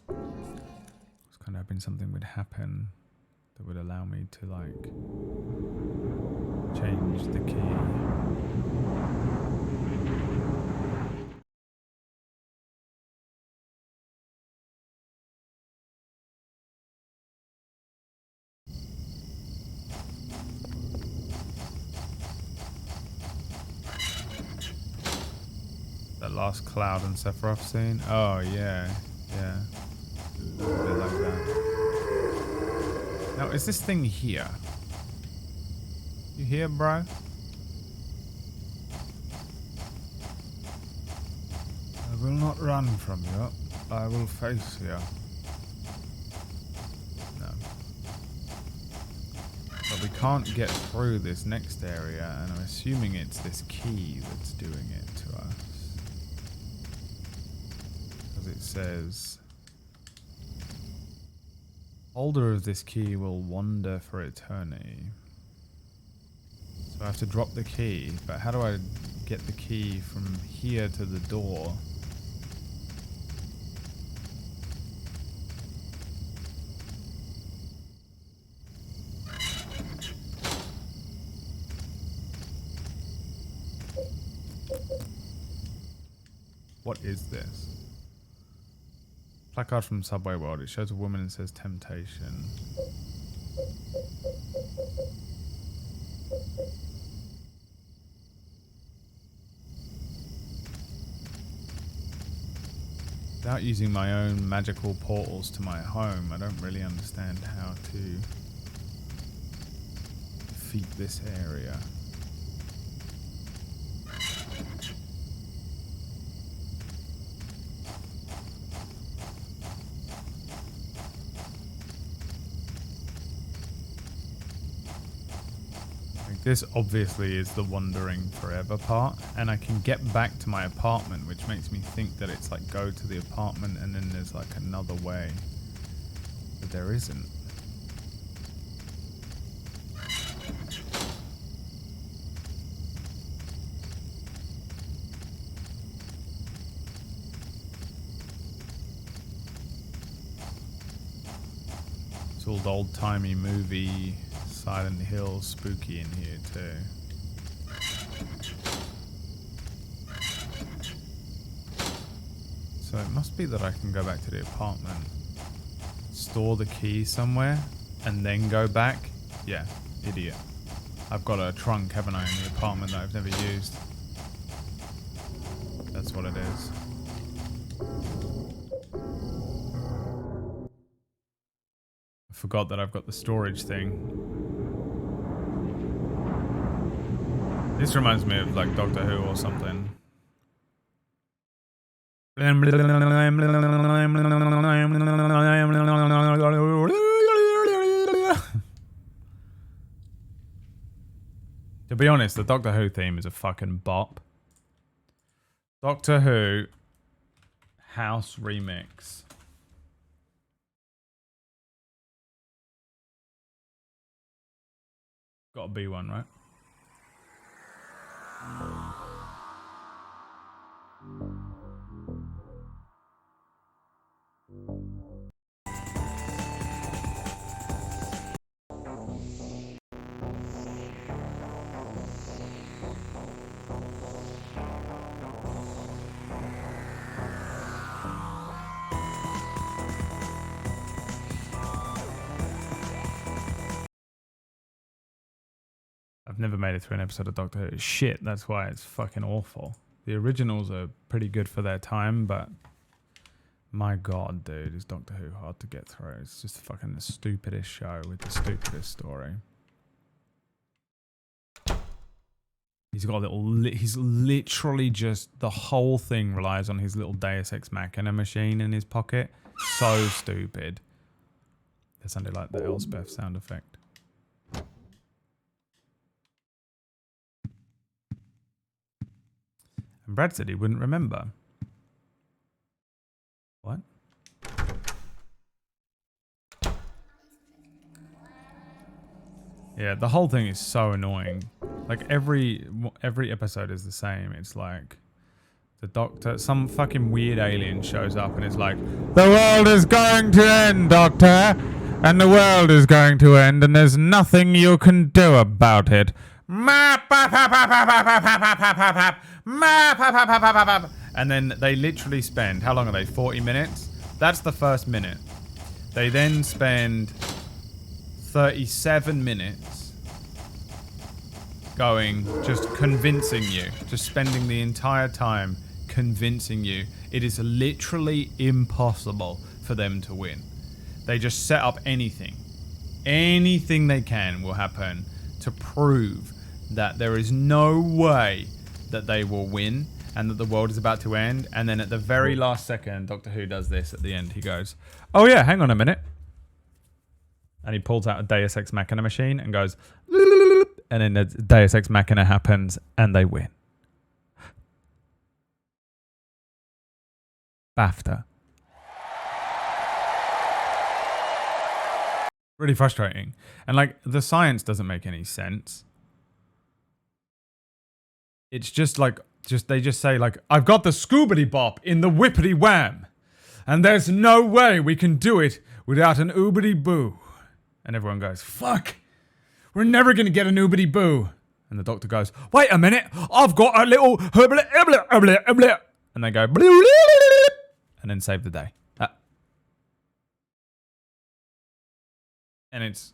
[SPEAKER 2] I was kind of hoping something would happen that would allow me to like change the key. That last Cloud and Sephiroth scene? Oh yeah, yeah. A bit like that. Now is this thing here? You here, bro? will not run from you. I will face you. No. But we can't get through this next area, and I'm assuming it's this key that's doing it to us. Because it says... Holder of this key will wander for eternity. So I have to drop the key, but how do I get the key from here to the door? What is this? Placard from Subway World. It shows a woman and says temptation. Without using my own magical portals to my home, I don't really understand how to defeat this area. This obviously is the wandering forever part, and I can get back to my apartment, which makes me think that it's like go to the apartment and then there's like another way. But there isn't. It's all old-timey movie, Silent Hill, spooky in here too. So it must be that I can go back to the apartment, store the key somewhere, and then go back. Yeah, idiot. I've got a trunk, haven't I, in the apartment that I've never used. That's what it is. I forgot that I've got the storage thing. This reminds me of like Doctor Who or something. To be honest, the Doctor Who theme is a fucking bop. Doctor Who House Remix. Gotta be one, right? I've never made it through an episode of Doctor Who. Shit, that's why it's fucking awful. The originals are pretty good for their time, but my god, dude, is Doctor Who hard to get through. It's just fucking the stupidest show with the stupidest story. He's got a little... he's literally just... the whole thing relies on his little Deus Ex Machina machine in his pocket. So stupid. That sounded like the Elspeth sound effect. And Brad said he wouldn't remember. What? Yeah, the whole thing is so annoying. Like every episode is the same. It's like the Doctor, some fucking weird alien shows up and it's like, the world is going to end, Doctor, and the world is going to end, and there's nothing you can do about it. And then they literally spend, how long are they? 40 minutes? That's the first minute. They then spend 37 minutes going, just convincing you, just spending the entire time convincing you it is literally impossible for them to win. They just set up anything they can will happen to prove that there is no way that they will win, and that the world is about to end. And then at the very last second, Doctor Who does this at the end. He goes, "Oh yeah, hang on a minute." And he pulls out a Deus Ex Machina machine and goes, and then the Deus Ex Machina happens and they win. BAFTA. Really frustrating. And like the science doesn't make any sense. It's just like, they just say like, "I've got the scoobity bop in the whippity wham. And there's no way we can do it without an oobity boo." And everyone goes, "Fuck, we're never going to get an oobity boo." And the Doctor goes, "Wait a minute, I've got a little," and they go, and then save the day. And it's,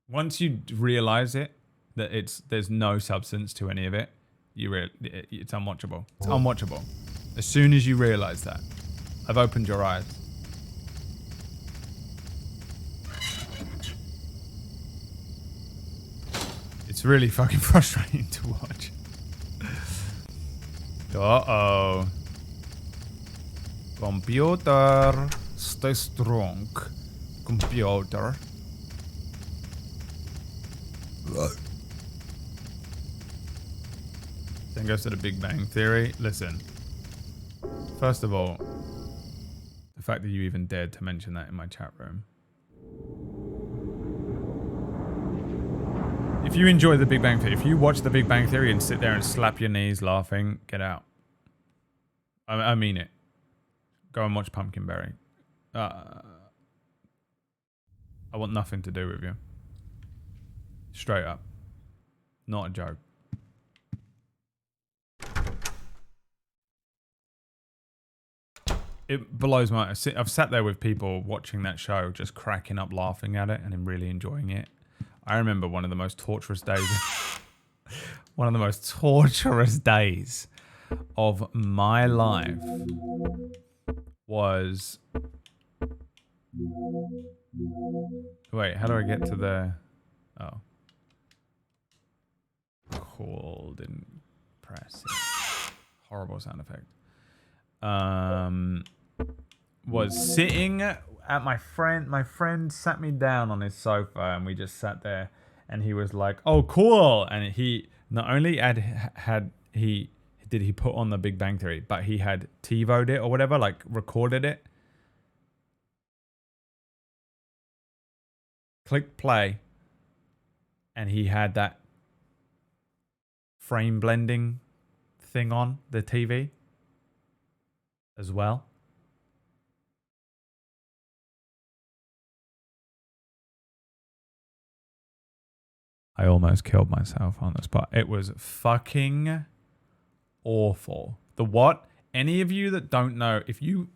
[SPEAKER 2] once you realize it, that there's no substance to any of it, it's unwatchable. It's unwatchable. As soon as you realize that, I've opened your eyes. It's really fucking frustrating to watch. Uh-oh. Computer, stay strong. Computer. Then goes to the Big Bang Theory. Listen. First of all, the fact that you even dared to mention that in my chat room. If you enjoy the Big Bang Theory, if you watch the Big Bang Theory and sit there and slap your knees laughing, get out. I mean it. Go and watch Pumpkinberry. I want nothing to do with you. Straight up. Not a joke. It blows my... I've sat there with people watching that show just cracking up laughing at it and really enjoying it. I remember one of the most torturous days... one of the most torturous days of my life was... Wait, how do I get to the... Oh. Cool, didn't press it. Horrible sound effect. Was sitting at my friend sat me down on his sofa and we just sat there and he was like, "Oh, cool." And he not only he put on the Big Bang Theory, but he had TiVo'd it or whatever, like recorded it. Click play. And he had that frame blending thing on the TV as well. I almost killed myself on the spot. It was fucking awful. The what? Any of you that don't know, if you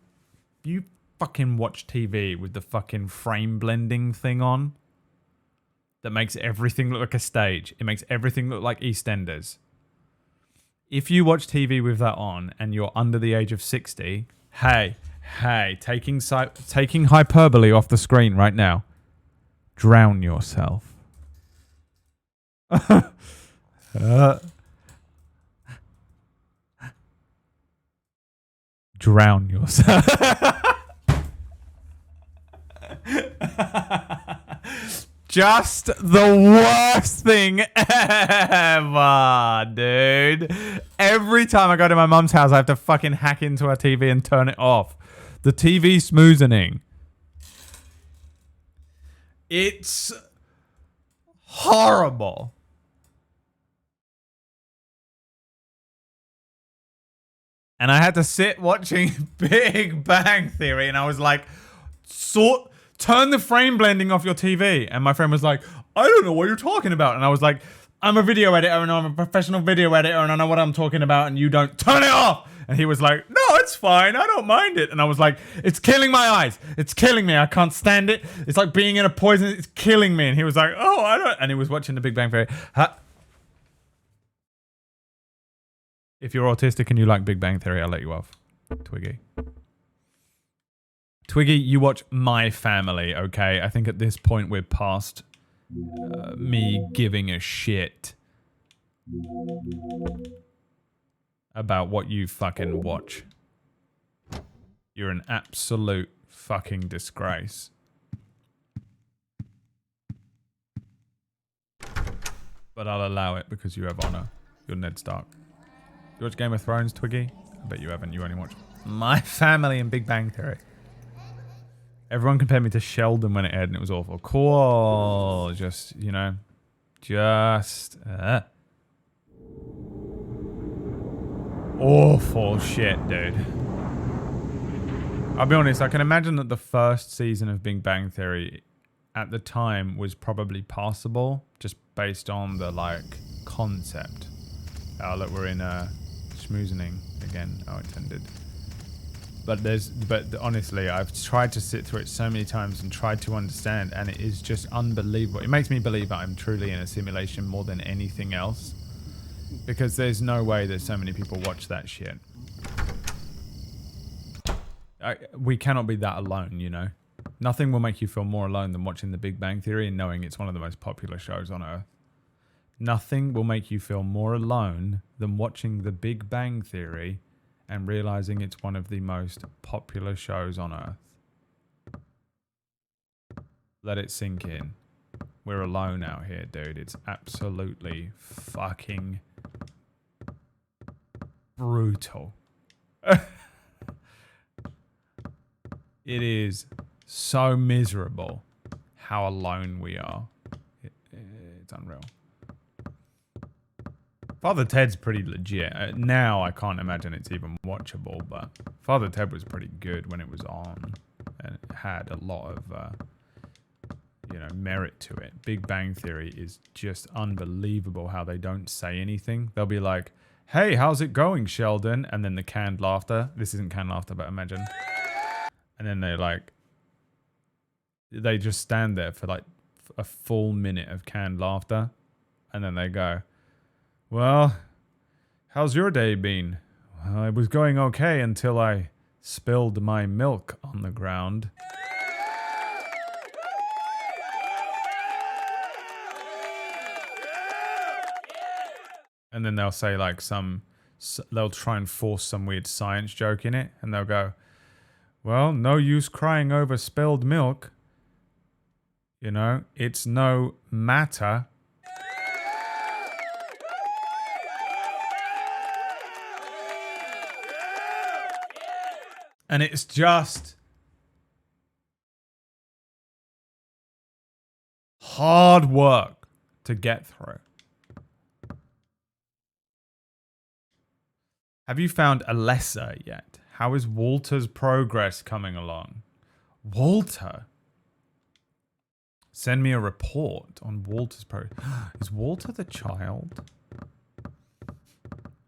[SPEAKER 2] fucking watch TV with the fucking frame blending thing on, that makes everything look like a stage. It makes everything look like EastEnders. If you watch TV with that on and you're under the age of 60, hey, taking hyperbole off the screen right now. Drown yourself. Drown yourself. Just the worst thing ever, dude. Every time I go to my mum's house, I have to fucking hack into her TV and turn it off. The TV smoothing. It's horrible. And I had to sit watching Big Bang Theory and I was like, turn the frame blending off your TV. And my friend was like, I don't know what you're talking about. And I was like, I'm a video editor and I'm a professional video editor and I know what I'm talking about and you don't. Turn it off. And he was like, no, it's fine. I don't mind it. And I was like, it's killing my eyes. It's killing me. I can't stand it. It's like being in a poison. It's killing me. And he was like, oh, I don't. And he was watching the Big Bang Theory. If you're autistic and you like Big Bang Theory, I'll let you off. Twiggy. Twiggy, you watch My Family, okay? I think at this point we're past me giving a shit. about what you fucking watch. You're an absolute fucking disgrace. But I'll allow it because you have honor. You're Ned Stark. You watch Game of Thrones, Twiggy? I bet you haven't. You only watch My Family and Big Bang Theory. Everyone compared me to Sheldon when it aired and it was awful. Cool. Just, you know, awful shit, dude. I'll be honest, I can imagine that the first season of Big Bang Theory at the time was probably passable, just based on the, like, concept. Oh, look, we're in schmoozing again. Oh, it ended. But honestly, I've tried to sit through it so many times and tried to understand, and it is just unbelievable. It makes me believe that I'm truly in a simulation more than anything else, because there's no way that so many people watch that shit. We cannot be that alone, you know. Nothing will make you feel more alone than watching The Big Bang Theory and knowing it's one of the most popular shows on Earth. Nothing will make you feel more alone than watching The Big Bang Theory and realizing it's one of the most popular shows on Earth. Let it sink in. We're alone out here, dude. It's absolutely fucking brutal. It is so miserable how alone we are. It's unreal. Father Ted's pretty legit. Now I can't imagine it's even watchable, but Father Ted was pretty good when it was on. And it had a lot of, merit to it. Big Bang Theory is just unbelievable how they don't say anything. They'll be like, hey, how's it going, Sheldon? And then the canned laughter. This isn't canned laughter, but imagine. And then they just stand there for like a full minute of canned laughter. And then they go, well, how's your day been? Well, it was going okay until I spilled my milk on the ground. And then they'll say like they'll try and force some weird science joke in it. And they'll go, well, no use crying over spilled milk. You know, it's no matter. And it's just hard work to get through. Have you found Alessa yet? How is Walter's progress coming along? Walter? Send me a report on Walter's progress. Is Walter the child?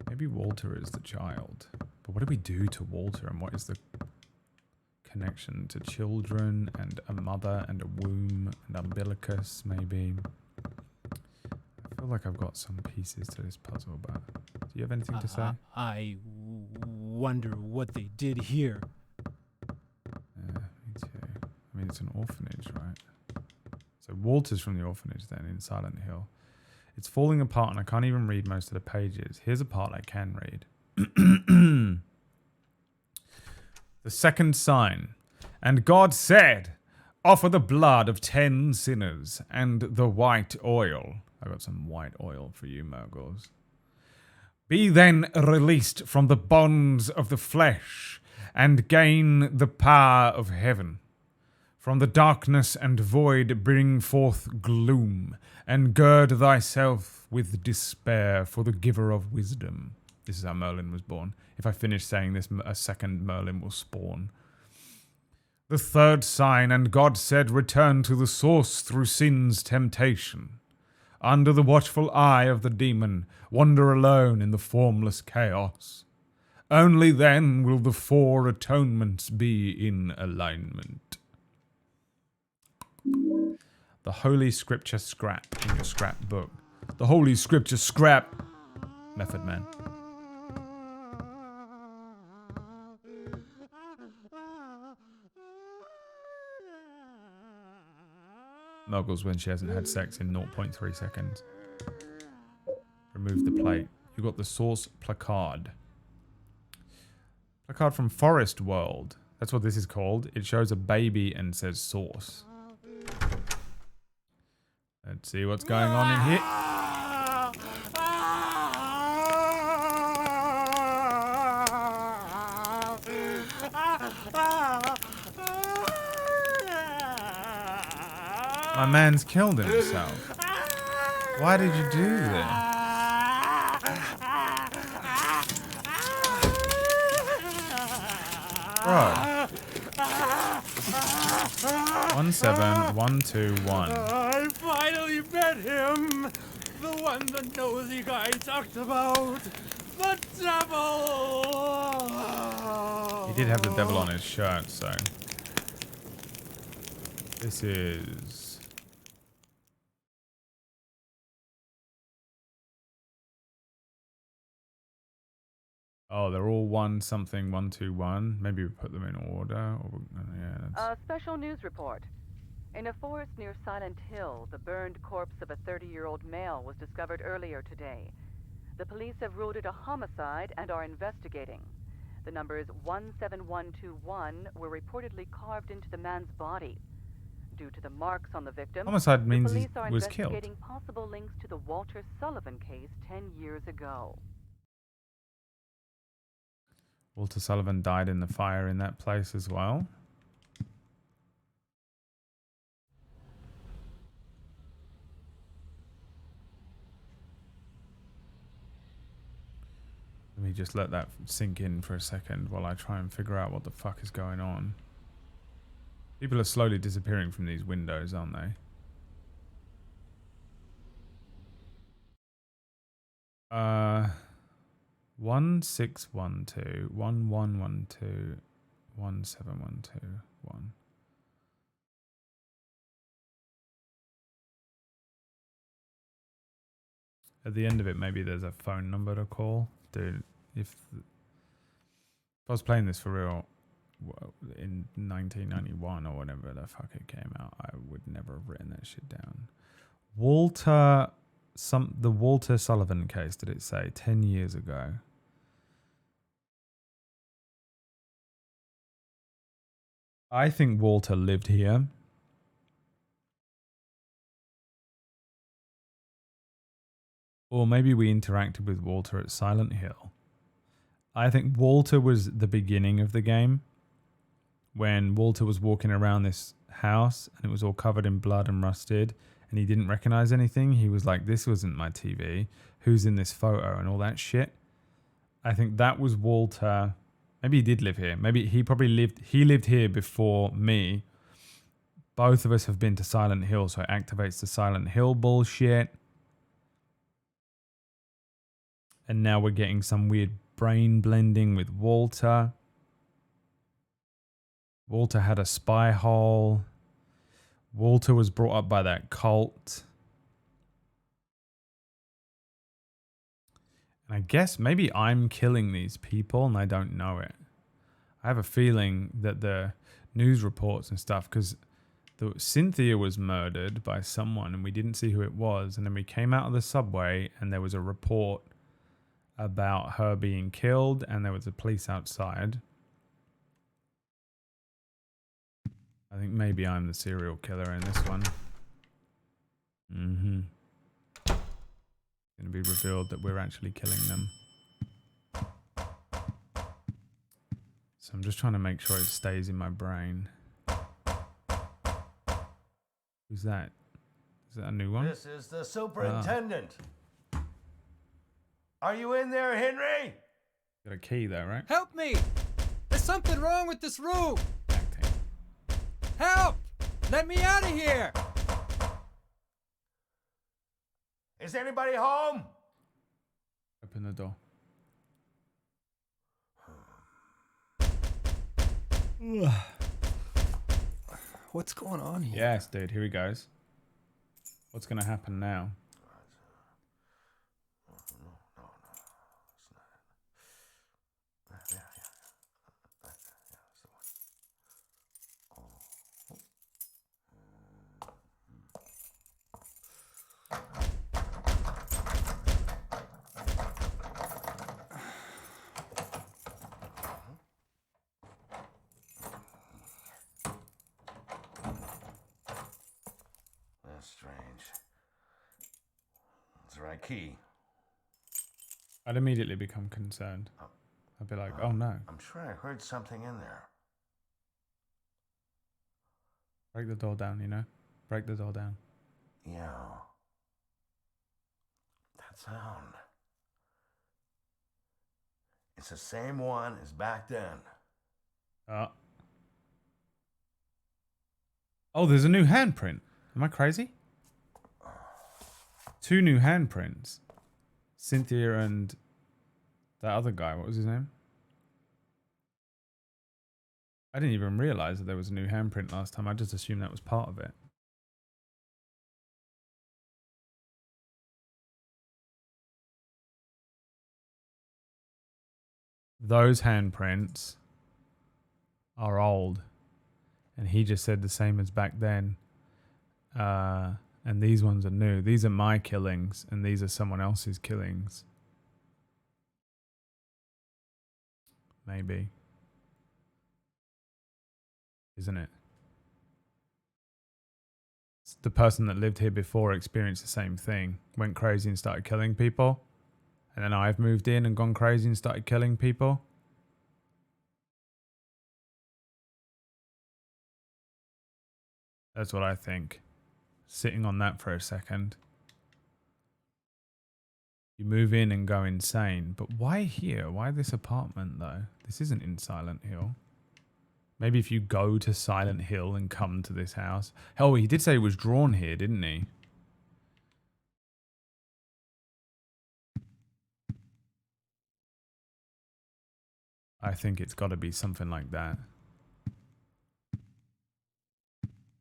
[SPEAKER 2] Maybe Walter is the child. But what do we do to Walter, and what is the connection to children and a mother and a womb and umbilicus, maybe? I feel like I've got some pieces to this puzzle, but do you have anything to say?
[SPEAKER 3] I wonder what they did here.
[SPEAKER 2] Yeah, me too. I mean, it's an orphanage, right? So Walter's from the orphanage then in Silent Hill. It's falling apart and I can't even read most of the pages. Here's a part I can read. The second sign. And God said, offer the blood of 10 sinners and the white oil. I got some white oil for you, Murgles. Be then released from the bonds of the flesh and gain the power of heaven. From the darkness and void bring forth gloom, and gird thyself with despair for the giver of wisdom. This is how Merlin was born. If I finish saying this, a second Merlin will spawn. The third sign, and God said, return to the source through sin's temptation. Under the watchful eye of the demon, wander alone in the formless chaos. Only then will the 4 atonements be in alignment. The Holy Scripture scrap in your scrapbook. The Holy Scripture scrap. Method Man. Muggles when she hasn't had sex in 0.3 seconds. Remove the plate. You got the source placard. A card from Forest World. That's what this is called. It shows a baby and says source. Let's see what's going on in here. My man's killed himself. Why did you do this? Bro. 17121.
[SPEAKER 3] I finally met him! The one the nosy guy talked about! The devil!
[SPEAKER 2] He did have the devil on his shirt, so... This is... Oh, they're all 12121. Maybe we put them in order. Or yeah, that's...
[SPEAKER 7] A special news report. In a forest near Silent Hill, the burned corpse of a 30-year-old male was discovered earlier today. The police have ruled it a homicide and are investigating. The numbers 17121 were reportedly carved into the man's body. Due to the marks on the victim,
[SPEAKER 2] Homicide means
[SPEAKER 7] the
[SPEAKER 2] he
[SPEAKER 7] police are
[SPEAKER 2] was killed.
[SPEAKER 7] investigating possible links to the Walter Sullivan case 10 years ago.
[SPEAKER 2] Walter Sullivan died in the fire in that place as well. Let me just let that sink in for a second while I try and figure out what the fuck is going on. People are slowly disappearing from these windows, aren't they? 1612 1112 17121. At the end of it, maybe there's a phone number to call. Dude, if I was playing this for real in 1991 or whenever the fuck it came out, I would never have written that shit down. The Walter Sullivan case, did it say? 10 years ago. I think Walter lived here. Or maybe we interacted with Walter at Silent Hill. I think Walter was the beginning of the game. When Walter was walking around this house and it was all covered in blood and rusted and he didn't recognize anything. He was like, this wasn't my TV. Who's in this photo and all that shit. I think that was Walter. Maybe he did live here. Maybe he lived here before me. Both of us have been to Silent Hill, so it activates the Silent Hill bullshit. And now we're getting some weird brain blending with Walter. Walter had a spy hole. Walter was brought up by that cult. And I guess maybe I'm killing these people and I don't know it. I have a feeling that the news reports and stuff, because Cynthia was murdered by someone and we didn't see who it was. And then we came out of the subway and there was a report about her being killed and there was the police outside. I think maybe I'm the serial killer in this one. Going to be revealed that we're actually killing them. So I'm just trying to make sure it stays in my brain. Who's that? Is that a new one?
[SPEAKER 8] This is the superintendent. Are you in there, Henry?
[SPEAKER 2] Got a key though, right?
[SPEAKER 3] Help me! There's something wrong with this room!
[SPEAKER 2] Acting.
[SPEAKER 3] Help! Let me out of here!
[SPEAKER 8] Is anybody home?
[SPEAKER 2] Open the door.
[SPEAKER 1] What's going on here?
[SPEAKER 2] Yes, dude, here he goes. What's going to happen now?
[SPEAKER 8] a key.
[SPEAKER 2] I'd immediately become concerned. I'd be like, oh no.
[SPEAKER 8] I'm sure I heard something in there.
[SPEAKER 2] Break the door down, you know? Break the door down.
[SPEAKER 8] Yeah. That sound. It's the same one as back then.
[SPEAKER 2] Oh, there's a new handprint. Am I crazy? 2 new handprints. Cynthia and that other guy. What was his name? I didn't even realize that there was a new handprint last time. I just assumed that was part of it. Those handprints are old. And he just said the same as back then. And these ones are new. These are my killings, and these are someone else's killings. Maybe. Isn't it? It's the person that lived here before experienced the same thing. Went crazy and started killing people. And then I've moved in and gone crazy and started killing people. That's what I think. Sitting on that for a second. You move in and go insane. But why here? Why this apartment though? This isn't in Silent Hill. Maybe if you go to Silent Hill and come to this house. Hell, he did say he was drawn here, didn't he? I think it's got to be something like that.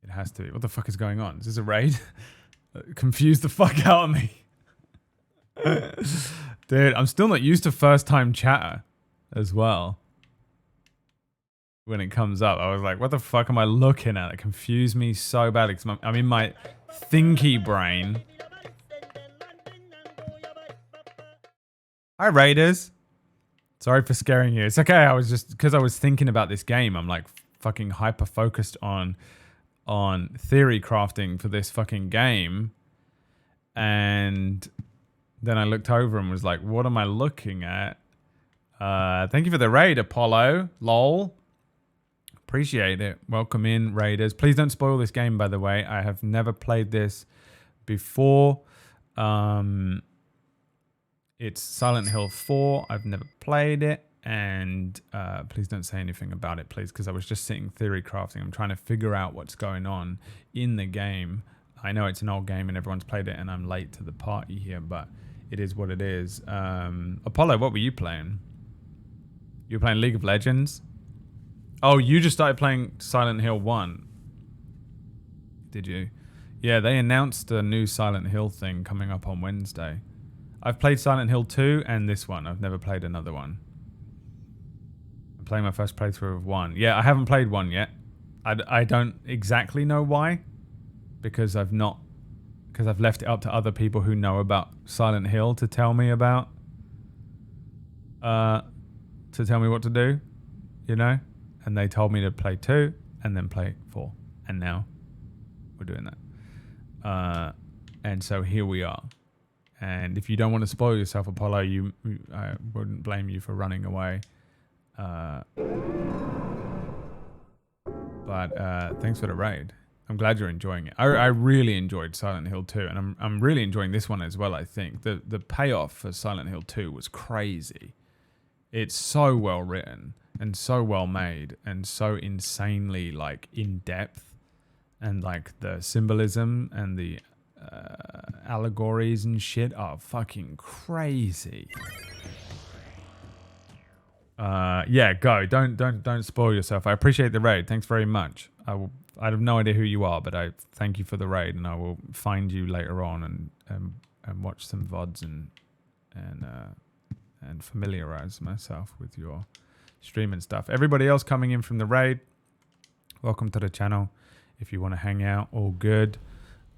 [SPEAKER 2] It has to be. What the fuck is going on? Is this a raid? Confused the fuck out of me. Dude, I'm still not used to first time chatter as well. When it comes up, I was like, what the fuck am I looking at? It confused me so badly because I'm in my thinky brain. Hi, Raiders. Sorry for scaring you. It's okay. I was just, because I was thinking about this game, I'm like fucking hyper focused on theory crafting for this fucking game. And then I looked over and was like, what am I looking at? Thank you for the raid, Apollo. Lol. Appreciate it. Welcome in, Raiders. Please don't spoil this game, by the way. I have never played this before. It's Silent Hill 4. I've never played it. And please don't say anything about it, please, because I was just sitting theory crafting. I'm trying to figure out what's going on in the game. I know it's an old game and everyone's played it and I'm late to the party here, but it is what it is. Apollo, what were you playing? You were playing League of Legends? Oh, you just started playing Silent Hill 1. Did you? Yeah, they announced a new Silent Hill thing coming up on Wednesday. I've played Silent Hill 2 and this one. I've never played another one. I'm playing my first playthrough of 1. Yeah, I haven't played 1 yet. I don't exactly know why. Because I've left it up to other people who know about Silent Hill to tell me about. To tell me what to do. You know? And they told me to play 2 and then play 4. And now we're doing that. And so here we are. And if you don't want to spoil yourself, Apollo, I wouldn't blame you for running away. But thanks for the raid. I'm glad you're enjoying it. I really enjoyed Silent Hill 2, and I'm really enjoying this one as well, I think. The payoff for Silent Hill 2 was crazy. It's so well written and so well made and so insanely like in depth, and like the symbolism and the allegories and shit are fucking crazy. Yeah, go. Don't spoil yourself. I appreciate the raid. Thanks very much. I have no idea who you are, but I thank you for the raid, and I will find you later on and watch some VODs and familiarize myself with your stream and stuff. Everybody else coming in from the raid, welcome to the channel. If you want to hang out, all good.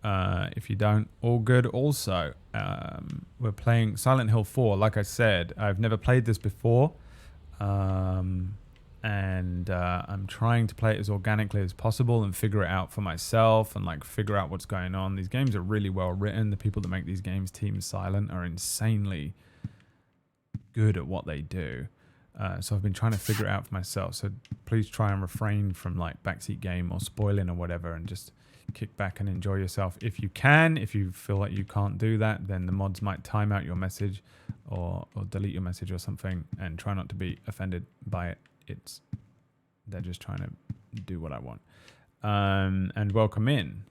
[SPEAKER 2] If you don't, all good also. We're playing Silent Hill 4. Like I said, I've never played this before. and I'm trying to play it as organically as possible and figure it out for myself and like figure out what's going on. These games are really well written. The people that make these games, Team Silent, are insanely good at what they do. So I've been trying to figure it out for myself. So please try and refrain from like backseat game or spoiling or whatever, and just kick back and enjoy yourself if you can. If you feel like you can't do that, then the mods might time out your message or delete your message or something, and try not to be offended by it. They're just trying to do what I want. And welcome in.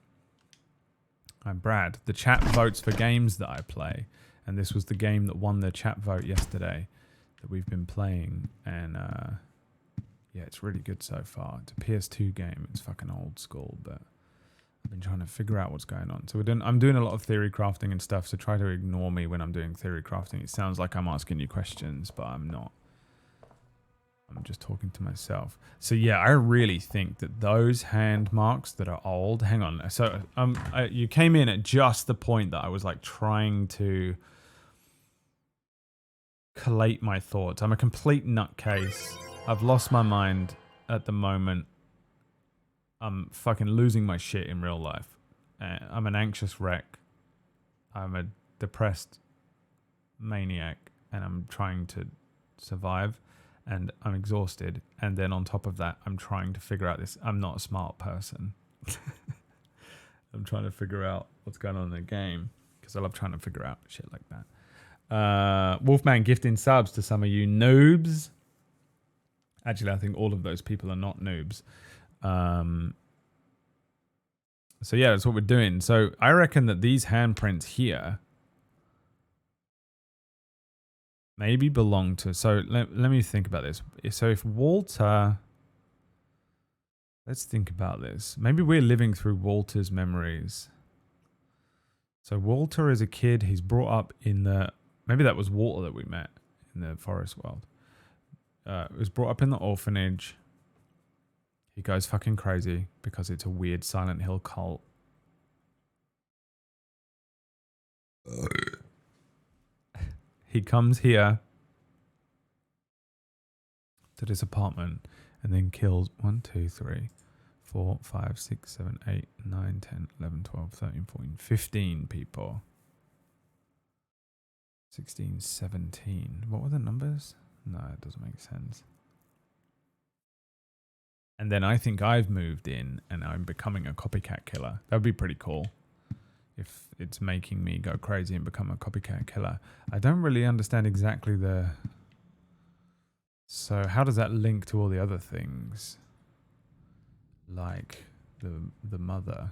[SPEAKER 2] I'm Brad. The chat votes for games that I play, and this was the game that won the chat vote yesterday that we've been playing, and yeah, it's really good so far. It's a PS2 game. It's fucking old school, but I've been trying to figure out what's going on. So I'm doing a lot of theory crafting and stuff, so try to ignore me when I'm doing theory crafting. It sounds like I'm asking you questions, but I'm not. I'm just talking to myself. So yeah, I really think that those hand marks that are old... Hang on. So you came in at just the point that I was like trying to collate my thoughts. I'm a complete nutcase. I've lost my mind at the moment. I'm fucking losing my shit in real life. I'm an anxious wreck. I'm a depressed maniac, and I'm trying to survive, and I'm exhausted. And then on top of that, I'm trying to figure out this. I'm not a smart person. I'm trying to figure out what's going on in the game, because I love trying to figure out shit like that. Wolfman gifting subs to some of you noobs. Actually, I think all of those people are not noobs. So yeah, that's what we're doing. So I reckon that these handprints here maybe belong to... So let me think about this. So if Walter... Let's think about this. Maybe we're living through Walter's memories. So Walter is a kid. He's brought up in the... Maybe that was Walter that we met in the forest world. Was brought up in the orphanage. He goes fucking crazy because it's a weird Silent Hill cult. He comes here to this apartment and then kills 1, 2, 3, 4, 5, 6, 7, 8, 9, 10, 11, 12, 13, 14, 15 people. 16, 17. What were the numbers? No, it doesn't make sense. And then I think I've moved in and I'm becoming a copycat killer. That would be pretty cool if it's making me go crazy and become a copycat killer. I don't really understand exactly the... So how does that link to all the other things? Like the mother.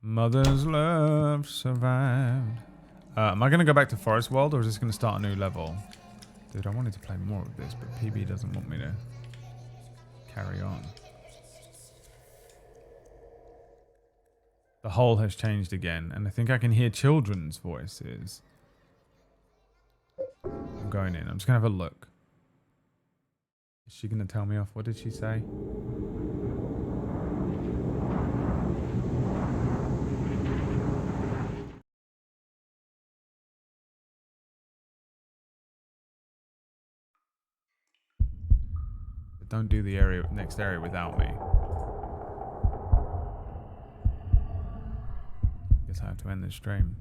[SPEAKER 2] Mother's love survived. Am I going to go back to Forest World, or is this going to start a new level? Dude, I wanted to play more of this, but PB doesn't want me to carry on. The hole has changed again, and I think I can hear children's voices. I'm going in. I'm just going to have a look. Is she going to tell me off? What did she say? Don't do the next area without me. Guess I have to end the stream.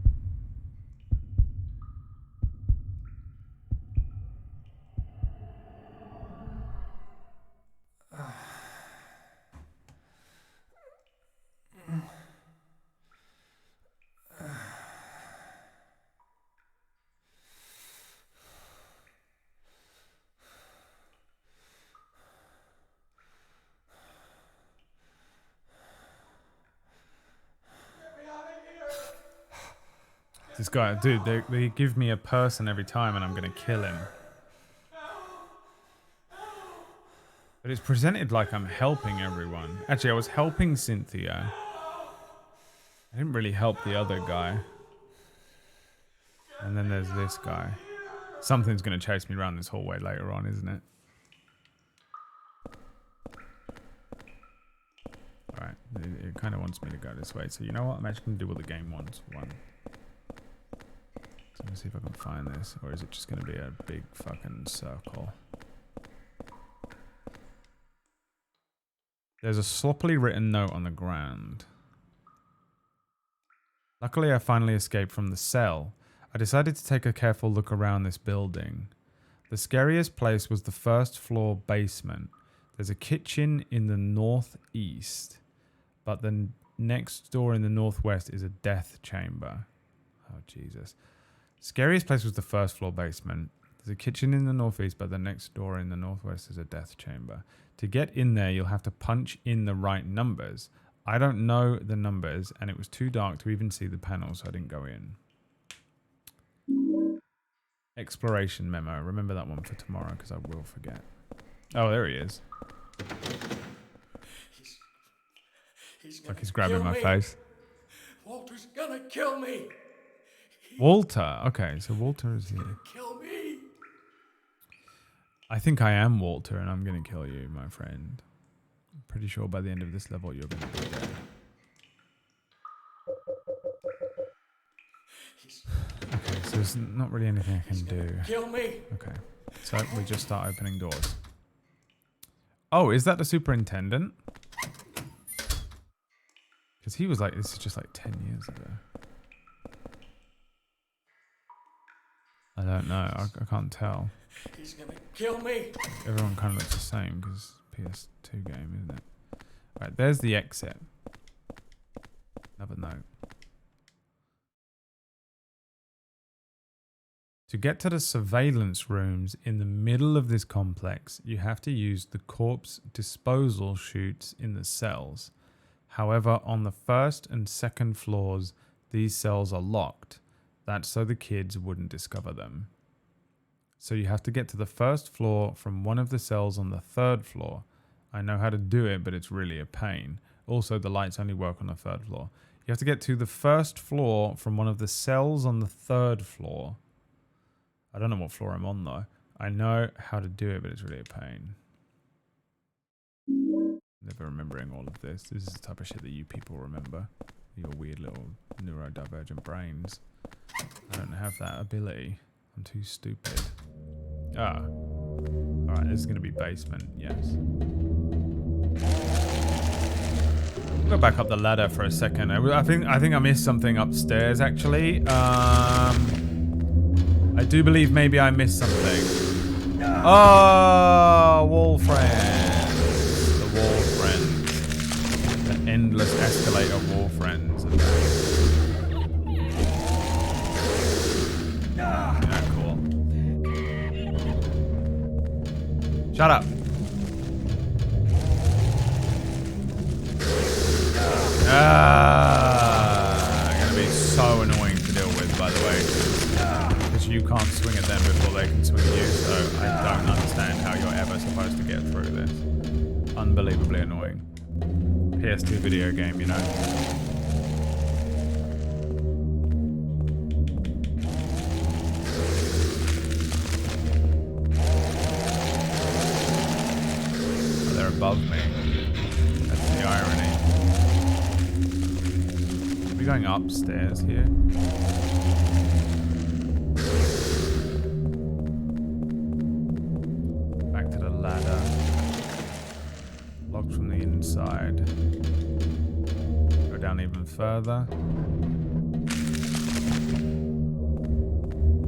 [SPEAKER 2] This guy, dude, they give me a person every time and I'm going to kill him. But it's presented like I'm helping everyone. Actually, I was helping Cynthia. I didn't really help the other guy. And then there's this guy. Something's going to chase me around this hallway later on, isn't it? Alright, it kind of wants me to go this way. So you know what? I'm actually going to do what the game wants. One. So let me see if I can find this. Or is it just going to be a big fucking circle? There's a sloppily written note on the ground. Luckily, I finally escaped from the cell. I decided to take a careful look around this building. The scariest place was the first floor basement. There's a kitchen in the northeast, but the next door in the northwest is a death chamber. Oh, Jesus. Scariest place was the first floor basement. There's a kitchen in the northeast, but the next door in the northwest is a death chamber. To get in there, you'll have to punch in the right numbers. I don't know the numbers, and it was too dark to even see the panel, so I didn't go in. Exploration memo. Remember that one for tomorrow, because I will forget. Oh, there he is. Like he's grabbing my face.
[SPEAKER 9] Walter's gonna kill me.
[SPEAKER 2] Walter. Okay, so Walter is here.
[SPEAKER 9] Kill me.
[SPEAKER 2] I think I am Walter, and I'm going to kill you, my friend. I'm pretty sure by the end of this level, you're going to be dead. Okay, so there's not really anything I can do.
[SPEAKER 9] Kill me.
[SPEAKER 2] Okay, so we just start opening doors. Oh, is that the superintendent? Because he was like, this is just like 10 years ago. I don't know. I can't tell.
[SPEAKER 9] He's gonna kill me.
[SPEAKER 2] Everyone kind of looks the same because PS2 game, isn't it? Right, there's the exit. Another note. To get to the surveillance rooms in the middle of this complex, you have to use the corpse disposal chutes in the cells. However, on the first and second floors, these cells are locked. That's so the kids wouldn't discover them. So you have to get to the first floor from one of the cells on the third floor. I know how to do it, but it's really a pain. Also, the lights only work on the third floor. You have to get to the first floor from one of the cells on the third floor. I don't know what floor I'm on, though. I know how to do it, but it's really a pain. Never remembering all of this. This is the type of shit that you people remember. Your weird little neurodivergent brains. I don't have that ability. I'm too stupid. Ah. Alright, this is going to be basement. Yes. I'll go back up the ladder for a second. I think I missed something upstairs, actually. I do believe maybe I missed something. Oh, wall friends. The wall friends. The endless escalator wall friends. Yeah, cool. Shut up. Gonna be so annoying to deal with, by the way. Because you can't swing at them before they can swing at you, so I don't understand how you're ever supposed to get through this. Unbelievably annoying. PS2 video game, you know. They're above me. That's the irony. Are we going upstairs here? Back to the ladder. Locked from the inside. Go down even further.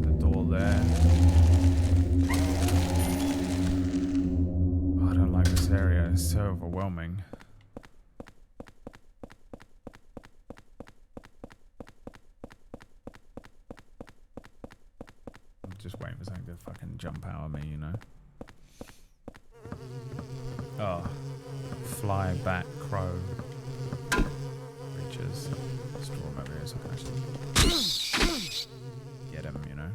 [SPEAKER 2] The door there. Oh, I don't like this area. It's so overwhelming. I'm just waiting for something to fucking jump out of me, you know? Oh. Fly back crow creatures. Let's draw them over here so I can actually get them, you know?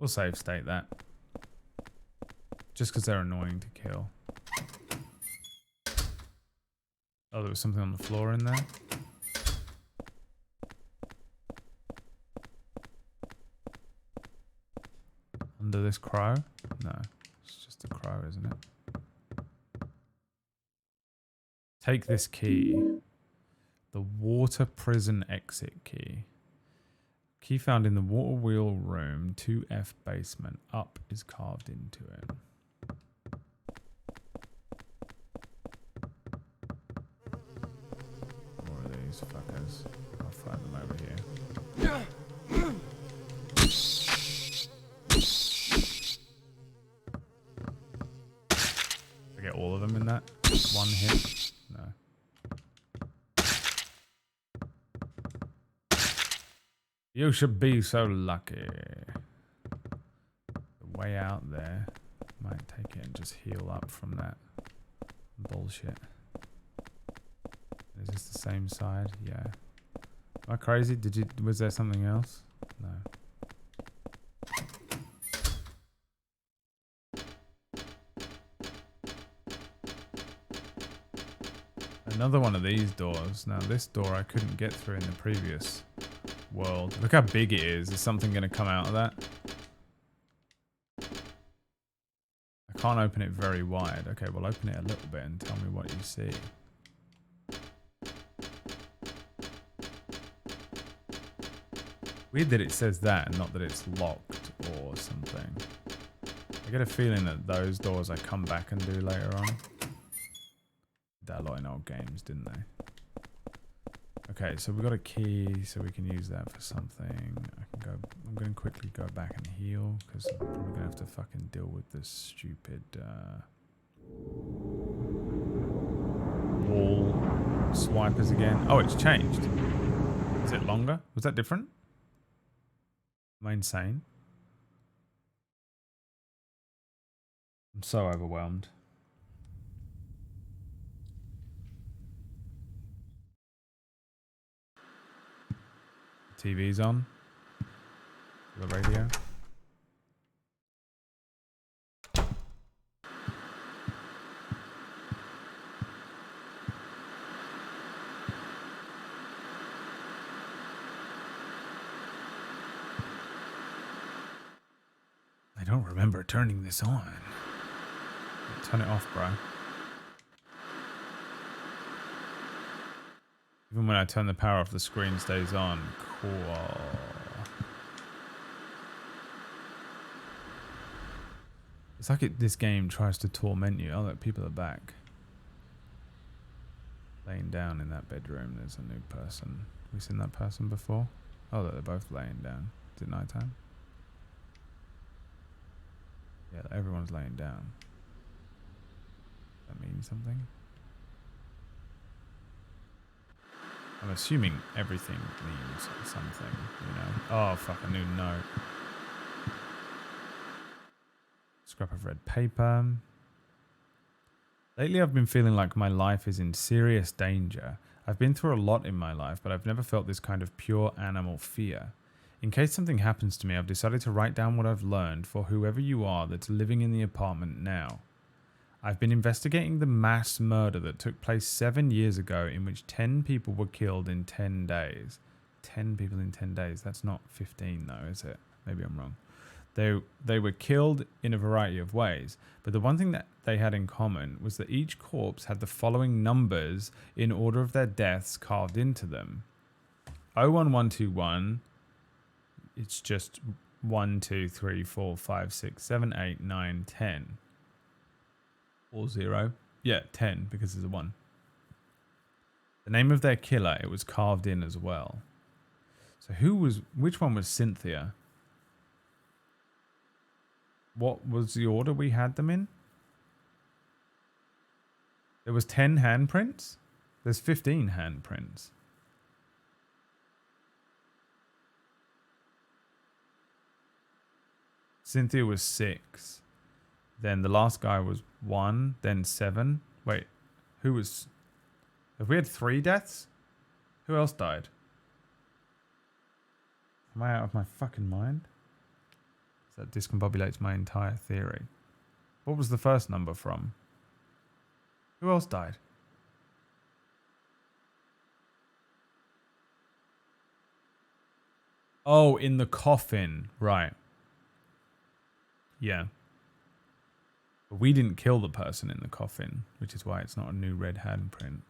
[SPEAKER 2] We'll save state that. Just because they're annoying to kill. Oh, there was something on the floor in there. Under this crow? No, it's just a crow, isn't it? Take this key. The water prison exit key. Key found in the water wheel room, 2F basement. Up is carved into it. More of these fuckers. I'll find them over here. I get all of them in that one hit? No. You should be so lucky. The way out there. Might take it and just heal up from that bullshit. Is this the same side? Yeah. Am I crazy? Was there something else? No. Another one of these doors. Now this door I couldn't get through in the previous world. Look how big it is. Is something going to come out of that? I can't open it very wide. Okay, well open it a little bit and tell me what you see. Weird that it says that and not that it's locked or something. I get a feeling that those doors I come back and do later on. Did that a lot in old games, didn't they? Okay, so we've got a key, so we can use that for something. I'm going to quickly go back and heal, because I'm probably going to have to fucking deal with this stupid wall swipers again. Oh, it's changed. Is it longer? Was that different? Am I insane? I'm so overwhelmed. TV's on. The radio. I don't remember turning this on. Turn it off, bro. Even when I turn the power off, the screen stays on. Cool. It's like this game tries to torment you. Oh, look, people are back. Laying down in that bedroom, there's a new person. Have we seen that person before? Oh, look, they're both laying down. Is it nighttime? Yeah, everyone's laying down. Does that mean something? I'm assuming everything means something, you know. Oh, fuck, a new note. Scrap of red paper. Lately, I've been feeling like my life is in serious danger. I've been through a lot in my life, but I've never felt this kind of pure animal fear. In case something happens to me, I've decided to write down what I've learned for whoever you are that's living in the apartment now. I've been investigating the mass murder that took place 7 years ago in which 10 people were killed in 10 days. 10 people in 10 days. That's not 15 though, is it? Maybe I'm wrong. They were killed in a variety of ways, but the one thing that they had in common was that each corpse had the following numbers in order of their deaths carved into them. 01121, it's just 1, 2, 3, 4, 5, 6, 7, 8, 9, 10. Or 0. Yeah, 10, because there's a 1. The name of their killer, it was carved in as well. So which one was Cynthia? What was the order we had them in? There was 10 handprints? There's 15 handprints. Cynthia was 6. Then the last guy was 1, then 7. Wait, who was... Have we had 3 deaths? Who else died? Am I out of my fucking mind? So that discombobulates my entire theory. What was the first number from? Who else died? Oh, in the coffin. Right. Yeah. But we didn't kill the person in the coffin, which is why it's not a new red handprint.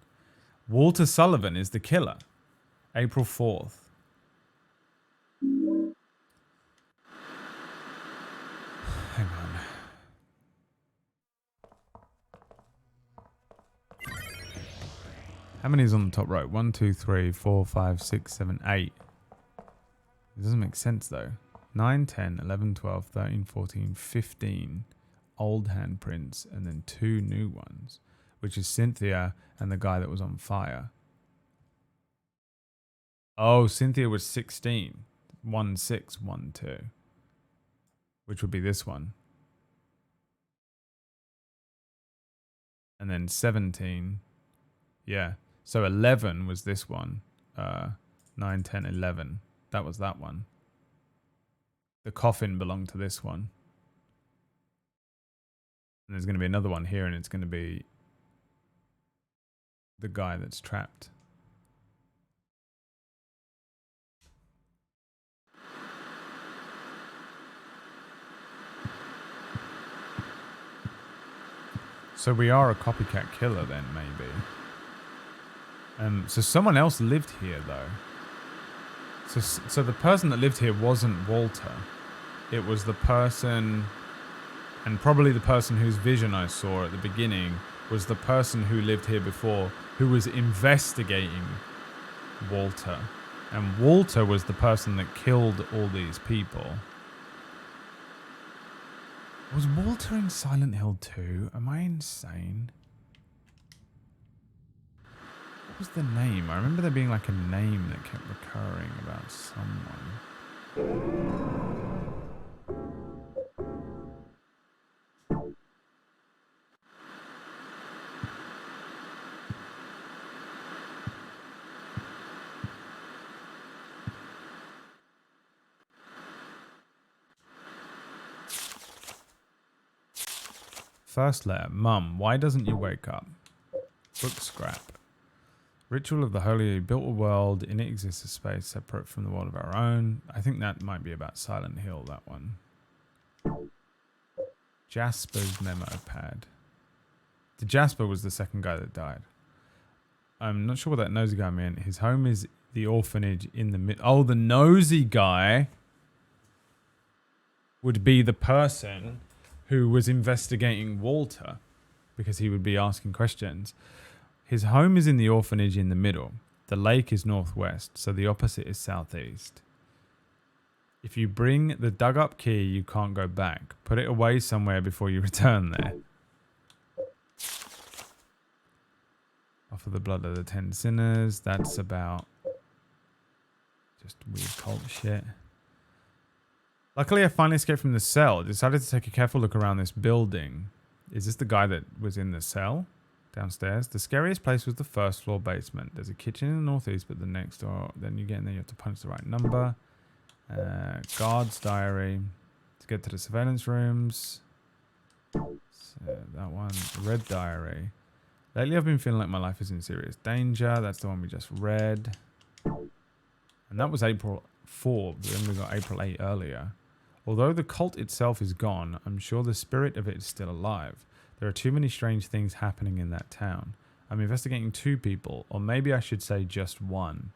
[SPEAKER 2] Walter Sullivan is the killer. April 4th. Hang on. How many is on the top right? 1, 2, 3, 4, 5, 6, 7, 8. It doesn't make sense though. 9, 10, 11, 12, 13, 14, 15 old handprints and then 2 new ones, which is Cynthia and the guy that was on fire. Oh, Cynthia was 16. 1, 6, 1, 2. Which would be this one. And then 17. Yeah. So 11 was this one. 9, 10, 11. That was that one. The coffin belonged to this one. And there's going to be another one here, and it's going to be the guy that's trapped. So we are a copycat killer then, maybe. So someone else lived here, though. So the person that lived here wasn't Walter. It was the person, and probably the person whose vision I saw at the beginning was the person who lived here before, who was investigating Walter. And Walter was the person that killed all these people. Was Walter in Silent Hill 2? Am I insane? What was the name? I remember there being like a name that kept recurring about someone. First letter. Mum, why doesn't you wake up? Book scrap. Ritual of the Holy built a world. In it exists a space separate from the world of our own. I think that might be about Silent Hill, that one. Jasper's memo pad. The Jasper was the second guy that died. I'm not sure what that nosy guy meant. His home is the orphanage in the mid. Oh, the nosy guy would be the person who was investigating Walter, because he would be asking questions. His home is in the orphanage in the middle. The lake is northwest, so the opposite is southeast. If you bring the dug up key, you can't go back. Put it away somewhere before you return there. Offer the blood of the 10 sinners. That's about just weird cult shit. Luckily, I finally escaped from the cell. I decided to take a careful look around this building. Is this the guy that was in the cell? Downstairs. The scariest place was the first floor basement. There's a kitchen in the northeast, but the next door, then you get in there, you have to punch the right number. Guard's diary. To get to the surveillance rooms. So that one. Red diary. Lately, I've been feeling like my life is in serious danger. That's the one we just read. And that was April 4. Then we got April 8 earlier. Although the cult itself is gone, I'm sure the spirit of it is still alive. There are too many strange things happening in that town. I'm investigating 2 people, or maybe I should say just one.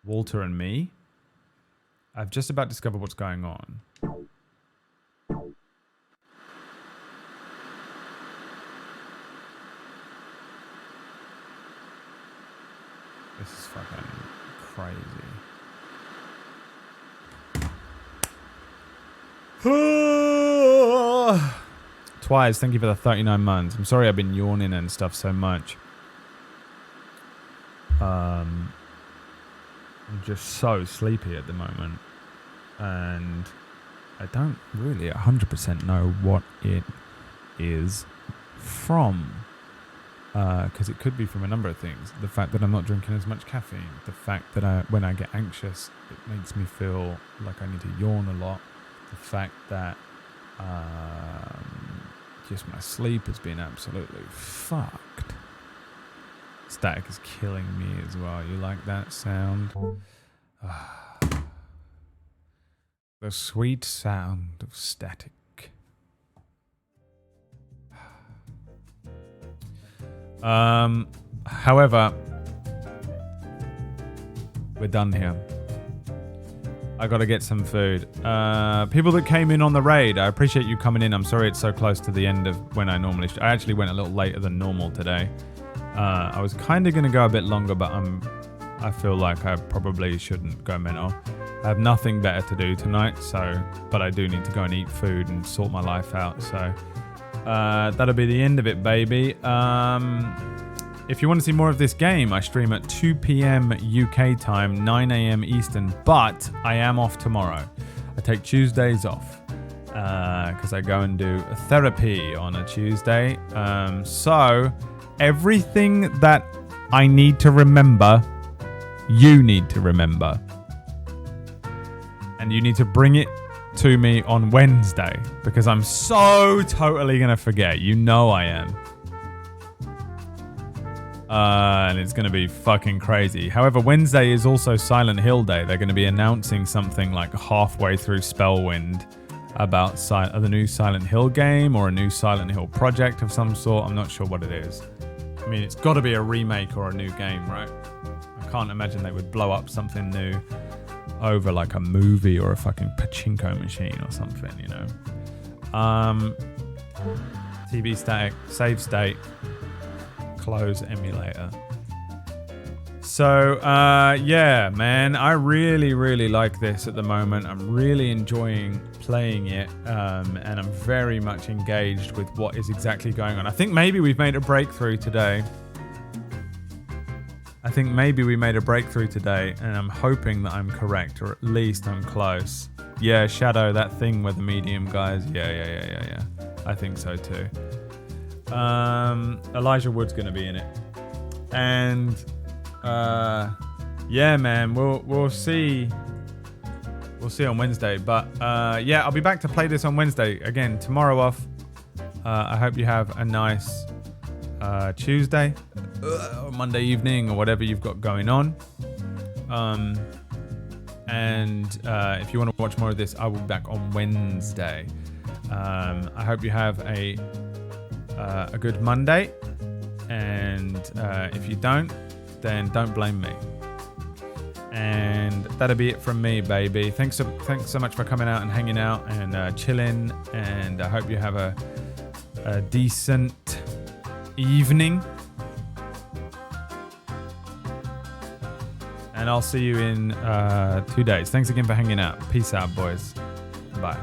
[SPEAKER 2] Walter and me? I've just about discovered what's going on. This is fucking crazy. Twice, thank you for the 39 months. I'm sorry I've been yawning and stuff so much. I'm just so sleepy at the moment. And I don't really 100% know what it is from. because it could be from a number of things. The fact that I'm not drinking as much caffeine, the fact that when I get anxious, it makes me feel like I need to yawn a lot, the fact that just my sleep has been absolutely fucked. Static is killing me as well. You like that sound? The sweet sound of static. However, we're done here. I gotta get some food. People that came in on the raid, I appreciate you coming in. I'm sorry it's so close to the end of when I normally I actually went a little later than normal today. I was kind of gonna go a bit longer, but I feel like I probably shouldn't go mental. I have nothing better to do tonight, but I do need to go and eat food and sort my life out, so that'll be the end of it, baby. If you want to see more of this game, I stream at 2 p.m. UK time, 9 a.m. Eastern, but I am off tomorrow. I take Tuesdays off because I go and do therapy on a Tuesday. So everything that I need to remember, you need to remember. And you need to bring it to me on Wednesday because I'm so totally going to forget. You know I am. And it's going to be fucking crazy. However, Wednesday is also Silent Hill Day. They're going to be announcing something like halfway through Spellwind about the new Silent Hill game or a new Silent Hill project of some sort. I'm not sure what it is. I mean, it's got to be a remake or a new game, right? I can't imagine they would blow up something new over like a movie or a fucking pachinko machine or something, you know. TV static, save state, close emulator. So yeah, man, I really like this at the moment. I'm really enjoying playing it, and I'm very much engaged with what is exactly going on. I think maybe we've made a breakthrough today. And I'm hoping that I'm correct, or at least I'm close. Yeah, Shadow, that thing with the medium guys. Yeah. I think so too. Elijah Wood's gonna be in it, and yeah, man, we'll see. We'll see on Wednesday, but yeah, I'll be back to play this on Wednesday again. Tomorrow off. I hope you have a nice Tuesday or Monday evening or whatever you've got going on. And if you want to watch more of this, I will be back on Wednesday. I hope you have a good Monday, and if you don't, then don't blame me. And that'll be it from me, baby. Thanks so much for coming out and hanging out and chilling, and I hope you have a decent evening. And I'll see you in 2 days. Thanks again for hanging out. Peace out, boys. Bye.